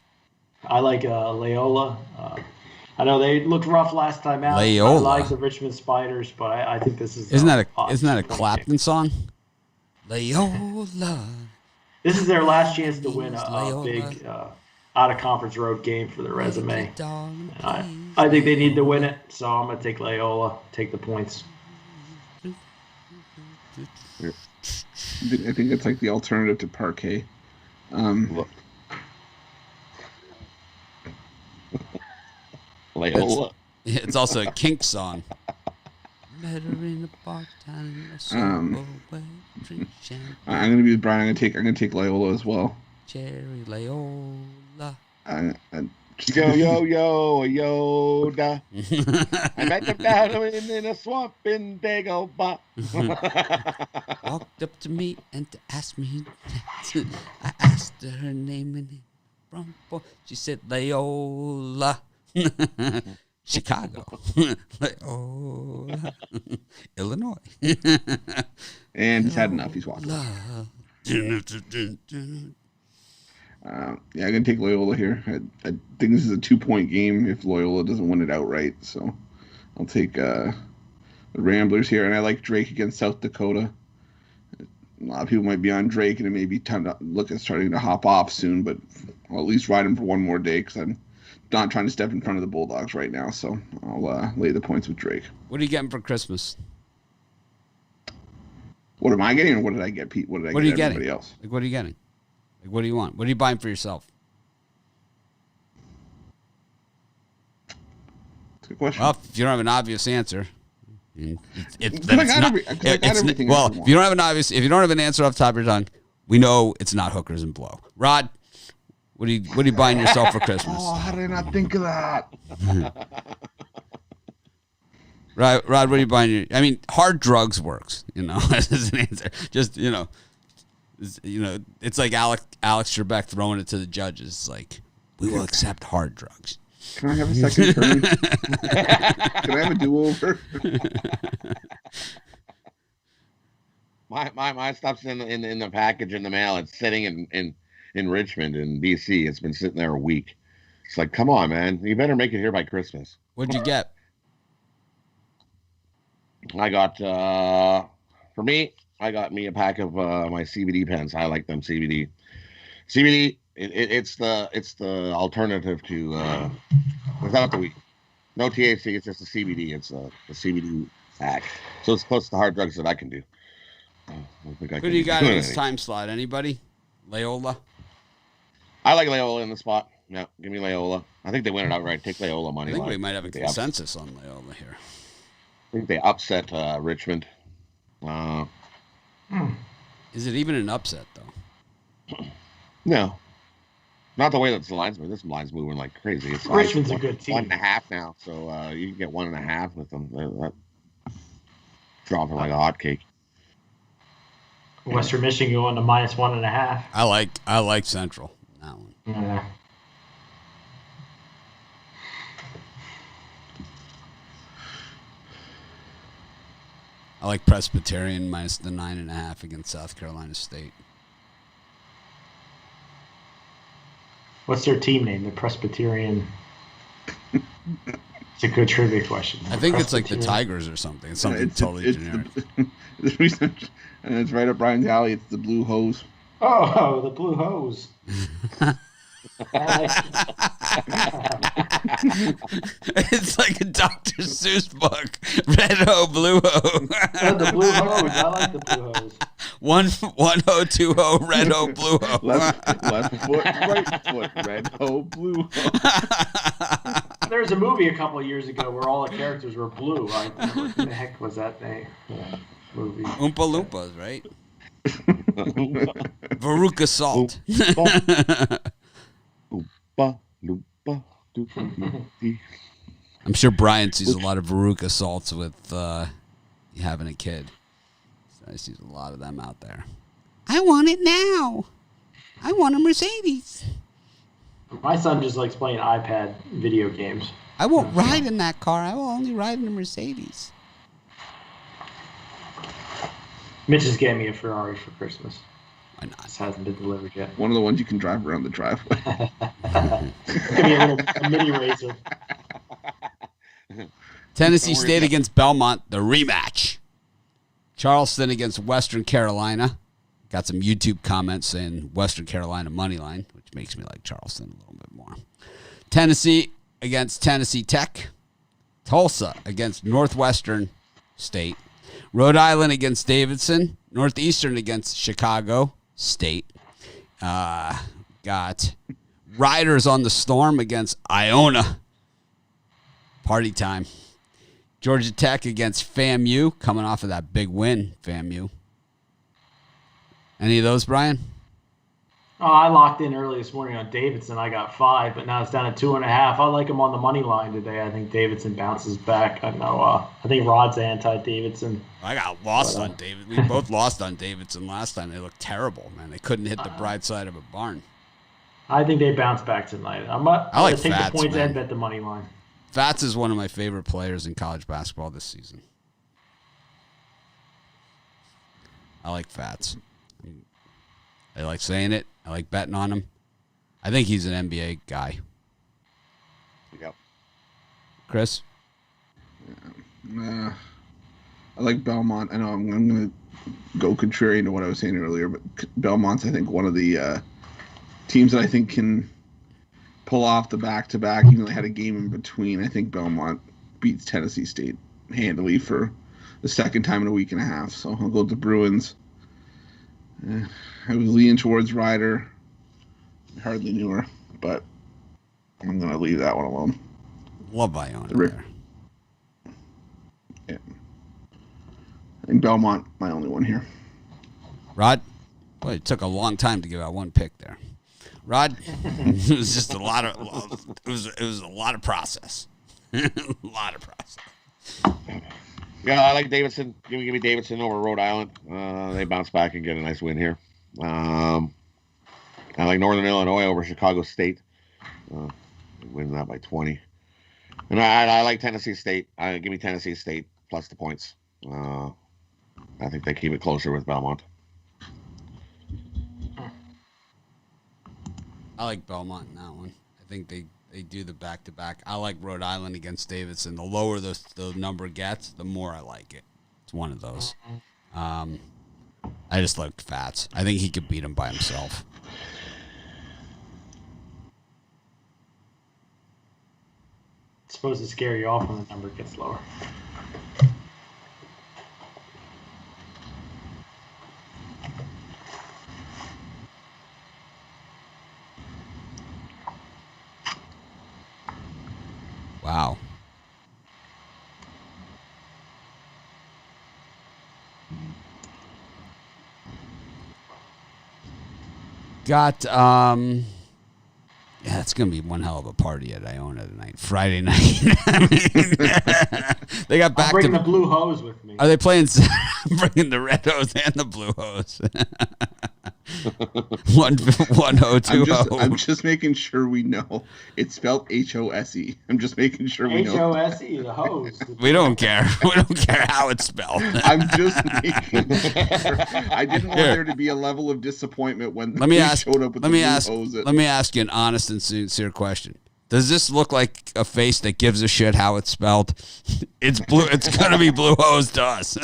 I like Loyola. I know they looked rough last time out. Loyola. I like the Richmond Spiders, but I think this is Isn't that a Clapton song? Loyola. This is their last chance to win a big out-of-conference road game for their resume. I think they need to win it, so I'm going to take Loyola, take the points. I think it's like the alternative to parquet. Loyola. It's also a Kink song. I'm gonna be with Brian. I'm gonna take Loyola as well. Cherry Loyola. Yo, Yoda. I met them down in a swamp in Dagobah. Walked up to me and asked me. I asked her name and she said Loyola. Chicago. Loyola. Illinois. And he's had enough. He's walking. I'm going to take Loyola here. I think this is a 2-point game if Loyola doesn't win it outright. So I'll take the Ramblers here. And I like Drake against South Dakota. A lot of people might be on Drake, and it may be time to look at starting to hop off soon. But I'll at least ride him for one more day because I'm not trying to step in front of the Bulldogs right now. So I'll lay the points with Drake. What are you getting for Christmas? What am I getting, or what did I get, Pete? What did I what get are you everybody getting? Else? Like, what are you getting? Like, what do you want? What are you buying for yourself? That's a good question. Well, if you don't have an obvious answer, if you don't have an answer off the top of your tongue, we know it's not hookers and blow. Rod, what are you buying yourself for Christmas? Oh, how did I not think of that? Rod, what are you buying? Hard drugs works, as an answer. Just, it's like Alex Trebek throwing it to the judges. It's like, we will accept hard drugs. Can I have a second turn? Can I have a do-over? My stuff's in the package in the mail. It's sitting in Richmond in BC. It's been sitting there a week. It's like, come on, man. You better make it here by Christmas. What'd you get? I got for me, I got me a pack of my CBD pens. I like them CBD. CBD, it's the alternative to without the weed. No THC, it's just the CBD. It's the CBD pack. So it's close to hard drugs that I can do. Who do you got in this time slot? Anybody? Loyola? I like Loyola in the spot. Yeah, give me Loyola. I think they win it outright. Take Loyola money. I think we might have a consensus on Loyola here. I think they upset Richmond. Is it even an upset, though? No. Not the way that the line's moving. This line's moving like crazy. It's Richmond's a good team. 1.5 now, so you can get 1.5 with them. That dropping like a hotcake. Western Michigan going to -1.5. I like Central. That one. Yeah. I like Presbyterian minus the 9.5 against South Carolina State. What's their team name? The Presbyterian. It's a good trivia question. I think it's like the Tigers or something. It's something totally generic. And it's right up Brian's alley. It's the Blue Hose. Oh, the Blue Hose. It's like a Dr. Seuss book. Red ho, blue ho. The Blue Hose. I like the Blue Hose. 1 ho, 2 ho, red ho, blue ho. Left foot, right foot, red ho, blue ho. There was a movie a couple of years ago where all the characters were blue. What the heck was that name? Movie. Oompa Loompas, right? Veruca Salt. I'm sure Brian sees a lot of Veruca Salts with having a kid. So I see a lot of them out there. I want it now. I want a Mercedes. My son just likes playing iPad video games. I won't ride in that car. I will only ride in a Mercedes. Mitch is getting me a Ferrari for Christmas. Why not? This hasn't been delivered yet. One of the ones you can drive around the driveway. Give me a mini razor. Tennessee Don't worry State about it. against Belmont, the rematch. Charleston against Western Carolina. Got some YouTube comments saying Western Carolina money line, which makes me like Charleston a little bit more. Tennessee against Tennessee Tech. Tulsa against Northwestern State. Rhode Island against Davidson. Northeastern against Chicago State. Got Riders on the Storm against Iona. Party time. Georgia Tech against FAMU, coming off of that big win, FAMU. Any of those, Brian? Oh, I locked in early this morning on Davidson. I got 5, but now it's down to 2.5. I like him on the money line today. I think Davidson bounces back. I know. I think Rod's anti-Davidson. I got lost on David. We both lost on Davidson last time. They looked terrible, man. They couldn't hit the bright side of a barn. I think they bounce back tonight. I'm going like to take Fats, the points man. and bet the money line. Fats is one of my favorite players in college basketball this season. I like Fats. I like saying it. I like betting on him. I think he's an NBA guy. Yep. Chris? I like Belmont. I know I'm going to go contrary to what I was saying earlier, but Belmont's, I think, one of the teams that I think can pull off the back-to-back, even though they had a game in between. I think Belmont beats Tennessee State handily for the second time in a week and a half. So I'll go with the Bruins. I was leaning towards Ryder. I hardly knew her, but I'm going to leave that one alone. Love Iona there. Yeah. I think Belmont, my only one here. Rod? Boy, it took a long time to give out one pick there. Rod? It was just a lot of it was a lot of process. A lot of process. Yeah, I like Davidson. Give me Davidson over Rhode Island. They bounce back and get a nice win here. I like Northern Illinois over Chicago State. Win that by 20. And I like Tennessee State. Give me Tennessee State plus the points. I think they keep it closer with Belmont. I like Belmont in that one. I think they do the back-to-back. I like Rhode Island against Davidson. The lower the number gets, the more I like it. It's one of those. I just like Fats. I think he could beat him by himself. It's supposed to scare you off when the number gets lower. Wow. Got yeah, it's gonna be one hell of a party at Iona tonight. Friday night. I mean, they got back I'm bringing to the blue hose with me. Are they playing? Bringing the red hose and the blue hose. one ho, two ho. I'm just making sure we know it's spelled HOSE. I'm just making sure we know. HOSE, the hose. We don't care. We don't care how it's spelled. I'm just making sure. I didn't want there to be a level of disappointment when they showed up with the blue hose. Let me ask you an honest and sincere question. Does this look like a face that gives a shit how it's spelled? It's blue. It's gonna be blue hose to us.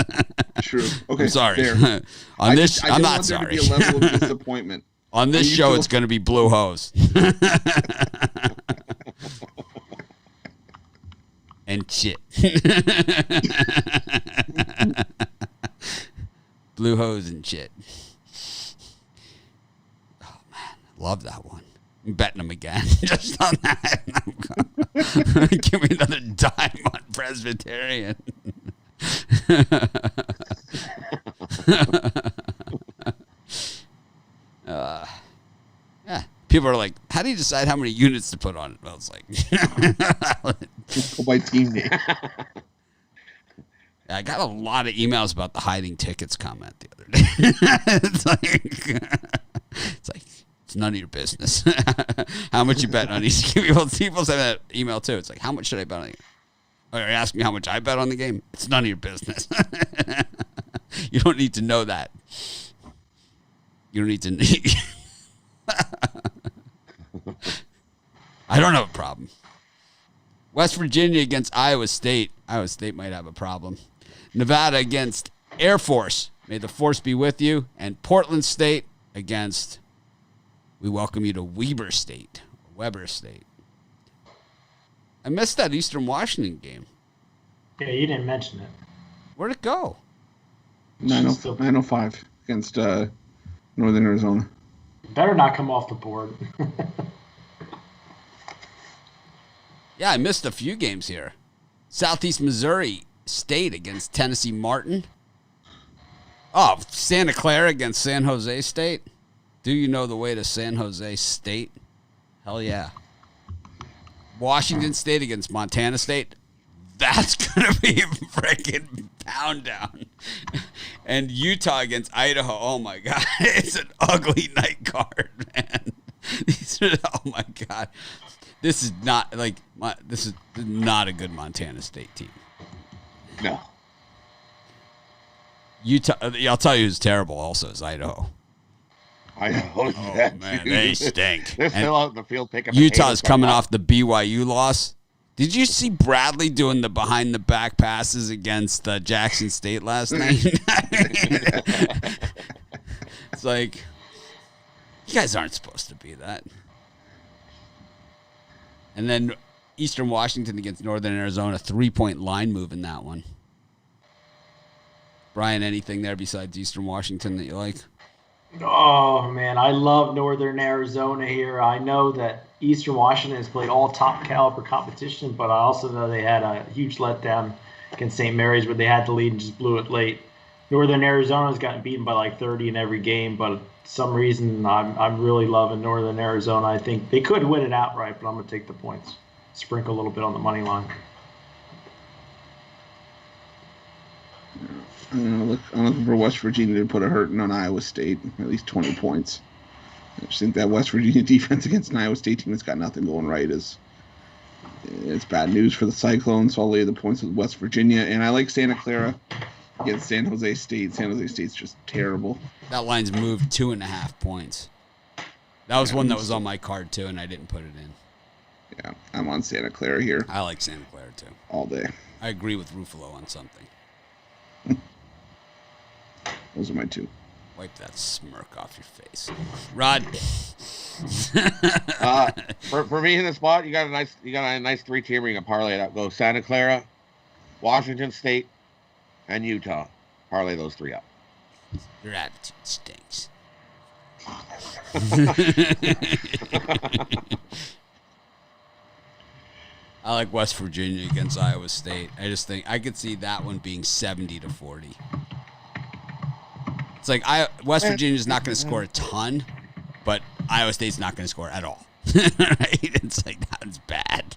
True. Okay. I'm sorry. Fair. On this, I'm not want sorry. There to be a level of disappointment. On this show, it's gonna be blue hose. And shit. Blue hose and shit. Oh man, love that one. I'm betting them again, just on that. Give me another dime on Presbyterian. Yeah. People are like, how do you decide how many units to put on it? I was like, go by team name. I got a lot of emails about the hiding tickets comment the other day. It's like, it's none of your business. How much you bet on these people? People send that email too. It's like, how much should I bet on the game? Or you ask me how much I bet on the game? It's none of your business. You don't need to know that. You don't need to. I don't have a problem. West Virginia against Iowa State. Iowa State might have a problem. Nevada against Air Force. May the force be with you. And Portland State against, we welcome you to Weber State. I missed that Eastern Washington game. Yeah, you didn't mention it. Where'd it go? 905 against Northern Arizona. Better not come off the board. Yeah, I missed a few games here. Southeast Missouri State against Tennessee Martin. Oh, Santa Clara against San Jose State. Do you know the way to San Jose State? Hell yeah. Washington State against Montana State. That's going to be a freaking pound down. And Utah against Idaho. Oh, my God. It's an ugly night card, man. Oh, my God. This is not, this is not a good Montana State team. No. Utah, I'll tell you who's terrible also is Idaho. Oh, man, they stink. They're still out in the field picking Utah's potatoes coming right now. off the BYU loss. Did you see Bradley doing the behind-the-back passes against Jackson State last night? It's like, you guys aren't supposed to be that. And then Eastern Washington against Northern Arizona, 3-point line move in that one. Brian, anything there besides Eastern Washington that you like? Oh, man, I love Northern Arizona here. I know that Eastern Washington has played all top caliber competition, but I also know they had a huge letdown against St. Mary's where they had the lead and just blew it late. Northern Arizona's gotten beaten by like 30 in every game, but for some reason I'm really loving Northern Arizona. I think they could win it outright, but I'm going to take the points. Sprinkle a little bit on the money line. I'm looking for West Virginia to put a hurting on Iowa State, at least 20 points. I just think that West Virginia defense against an Iowa State team that's got nothing going right it's bad news for the Cyclones. So I'll lay the points with West Virginia, and I like Santa Clara against San Jose State. San Jose State's just terrible. That line's moved 2.5 points. That was one that was on my card too, and I didn't put it in. Yeah, I'm on Santa Clara here I like Santa Clara too. all day. I agree with Ruffalo on something. Those are my two. Wipe that smirk off your face, Rod. For me in the spot, you got a nice 3-teamer. You can parlay it up. Go Santa Clara, Washington State, and Utah. Parlay those 3 up. Your attitude stinks. I like West Virginia against Iowa State. I just think I could see that one being 70-40. It's like West Virginia's not going to score a ton, but Iowa State's not going to score at all. Right? It's like that's bad.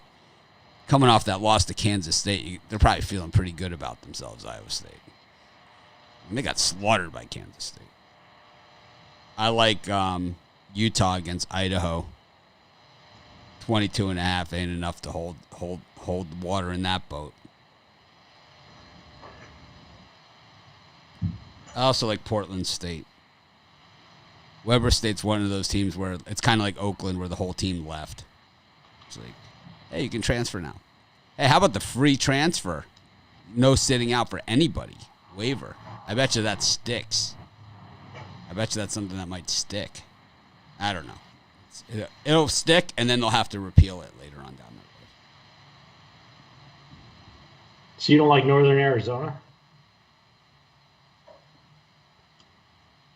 Coming off that loss to Kansas State, they're probably feeling pretty good about themselves, Iowa State. And they got slaughtered by Kansas State. I like Utah against Idaho. 22.5 ain't enough to hold water in that boat. I also like Portland State. Weber State's one of those teams where it's kind of like Oakland where the whole team left. It's like, hey, you can transfer now. Hey, how about the free transfer? No sitting out for anybody. Waiver. I bet you that sticks. I bet you that's something that might stick. I don't know. It'll stick, and then they'll have to repeal it later on down the road. So you don't like Northern Arizona?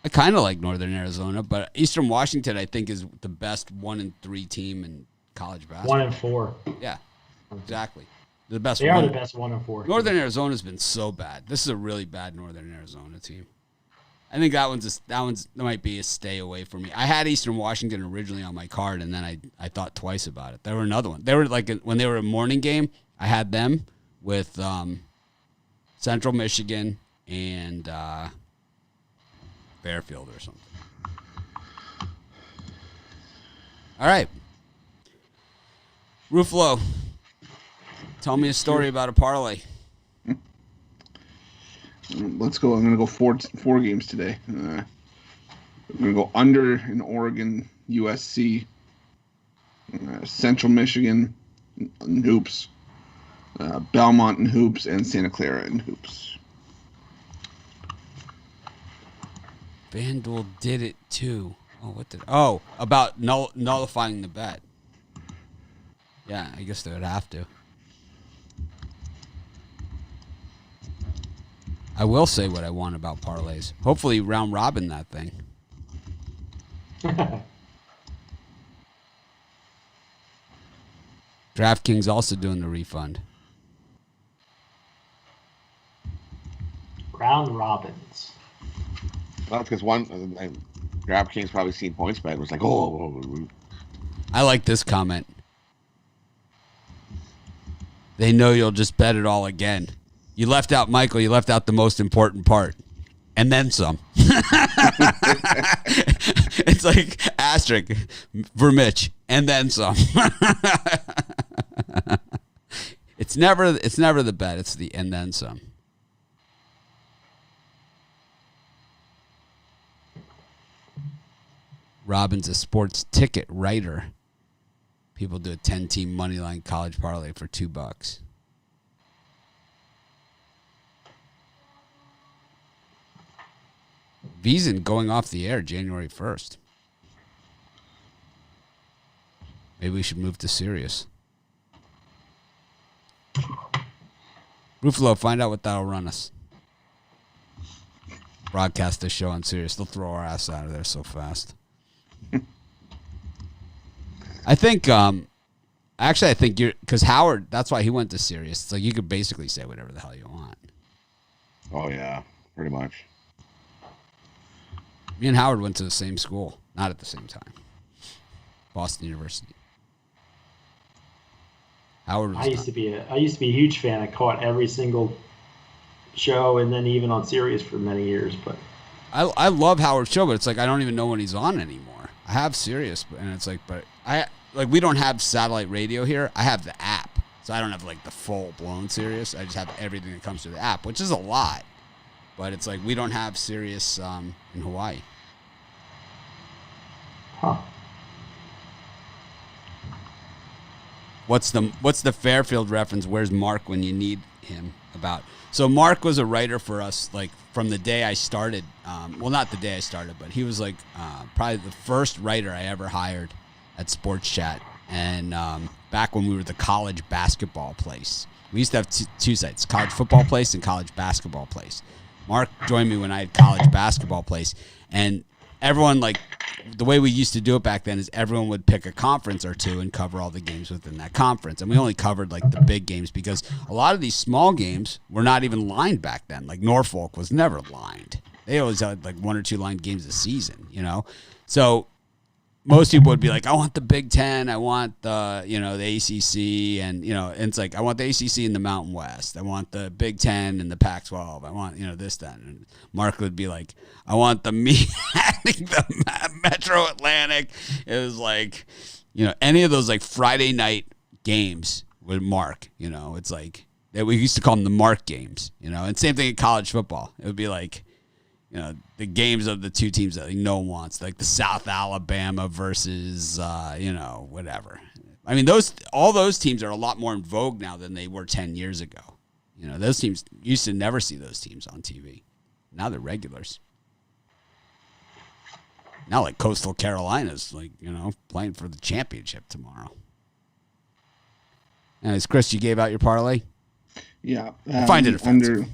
I kind of like Northern Arizona, but Eastern Washington, I think, is the best 1-3 team in college basketball. 1-4. Yeah, exactly. The best. They are the best 1-4. Northern Arizona's been so bad. This is a really bad Northern Arizona team. I think that might be a stay away for me. I had Eastern Washington originally on my card, and then I thought twice about it. There were another one. They were when they were a morning game. I had them with Central Michigan and Fairfield or something. All right, Ruffalo, tell me a story about a parlay. Let's go. I'm going to go four games today. I'm going to go under in Oregon, USC, Central Michigan, Noops, Belmont in hoops, and Santa Clara in hoops. FanDuel did it too. About nullifying the bet. Yeah, I guess they would have to. I will say what I want about parlays. Hopefully round robin that thing. DraftKings also doing the refund. Round robins. Well, because DraftKings probably seen points bet was like, oh. I like this comment. They know you'll just bet it all again. You left out, Michael, you left out the most important part. And then some. It's like asterisk for Mitch. And then some. It's never the bet. It's the and then some. Robin's a sports ticket writer. People do a 10-team moneyline college parlay for $2. Veasan going off the air January 1st. Maybe we should move to Sirius. Ruffalo, find out what that'll run us. Broadcast this show on Sirius. They'll throw our ass out of there so fast. I think, I think because Howard, that's why he went to Sirius. It's like you could basically say whatever the hell you want. Oh, yeah, pretty much. Me and Howard went to the same school, not at the same time. Boston University. Howard was I used to be a huge fan. I caught every single show, and then even on Sirius for many years. But I love Howard's show, but it's like I don't even know when he's on anymore. I have Sirius, and it's like, but we don't have satellite radio here. I have the app, so I don't have like the full blown Sirius. I just have everything that comes through the app, which is a lot. But it's like we don't have Sirius in Hawaii. huh? What's the Fairfield reference? Where's Mark when you need him? About so Mark was a writer for us like from the day I started. Well, not the day I started, but he was like probably the first writer I ever hired at Sports Chat. And back when we were the college basketball place, we used to have two sites: college football place and college basketball place. Mark joined me when I had college basketball place, and everyone like. The way we used to do it back then is everyone would pick a conference or two and cover all the games within that conference. And we only covered like the big games because a lot of these small games were not even lined back then. Like Norfolk was never lined. They always had like one or two lined games a season, you know? So most people would be like, I want the Big Ten. I want the, the ACC and, and it's like, I want the ACC in the Mountain West. I want the Big Ten and the Pac-12. I want, this, that. And Mark would be like, I want the Metro Atlantic. It was like, any of those like Friday night games with Mark, it's like that we used to call them the Mark games, and same thing in college football. It would be like, the games of the two teams that like, no one wants, like the South Alabama versus, whatever. I mean, all those teams are a lot more in vogue now than they were 10 years ago. Those teams used to never see those teams on TV. Now they're regulars. Now, like Coastal Carolina's, like, playing for the championship tomorrow. Anyways, Chris, you gave out your parlay? Yeah. I find it offensive.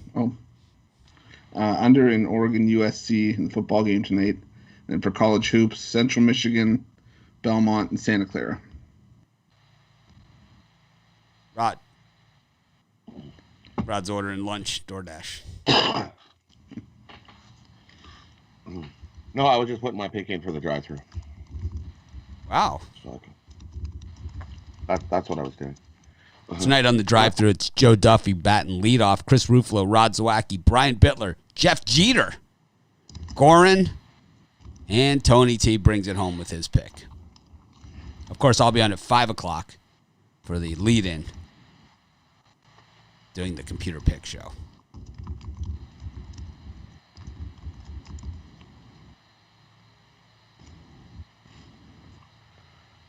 Under in Oregon USC in the football game tonight. And for college hoops, Central Michigan, Belmont, and Santa Clara. Rod's ordering lunch, DoorDash. No, I was just putting my pick in for the drive-thru. Wow. So, that's what I was doing. Tonight on the drive-thru, it's Joe Duffy batting leadoff, Chris Ruffalo, Rod Zawacki, Brian Bittler, Jeff Jeter, Gorin, and Tony T brings it home with his pick. Of course, I'll be on at 5 o'clock for the lead-in doing the computer pick show.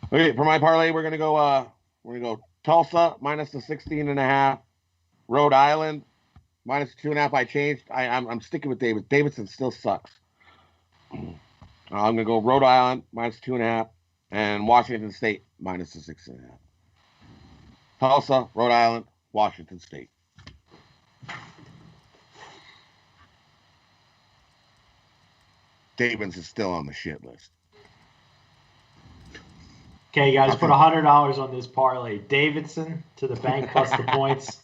Okay, for my parlay, we're gonna go Tulsa minus the 16.5. Rhode Island minus 2.5. I changed. I'm sticking with David. Davidson still sucks. I'm gonna go Rhode Island minus 2.5 and Washington State minus the 6.5. Tulsa, Rhode Island, Washington State. Davidson's still on the shit list. Okay, guys, put $100 on this parlay. Davidson to the bank plus the points.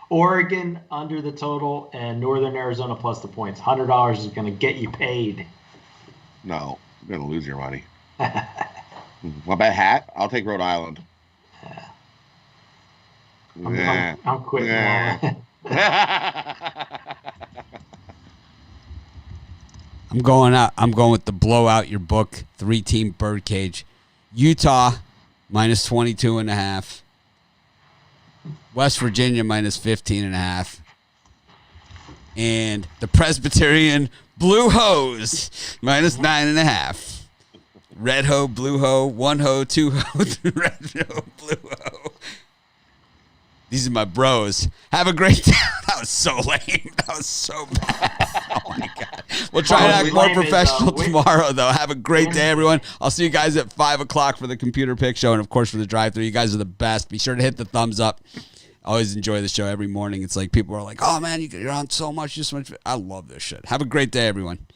Oregon under the total and Northern Arizona plus the points. $100 is going to get you paid. No, you're going to lose your money. What about hat? I'll take Rhode Island. I'm quitting now. I'm going out. I'm going with the blowout your book 3-team birdcage. Utah minus 22.5. West Virginia minus 15.5. And the Presbyterian Blue Hose minus 9.5. Red hoe, blue hoe, one hoe, two hoe, red hoe, blue hoe. These are my bros. Have a great day. That was so lame. That was so bad. Oh, my God. We'll try to act more professional tomorrow, though. Have a great day, everyone. I'll see you guys at 5 o'clock for the Computer Pick Show and, of course, for the drive-thru. You guys are the best. Be sure to hit the thumbs up. I always enjoy the show every morning. It's like people are like, oh, man, you're on so much. I love this shit. Have a great day, everyone.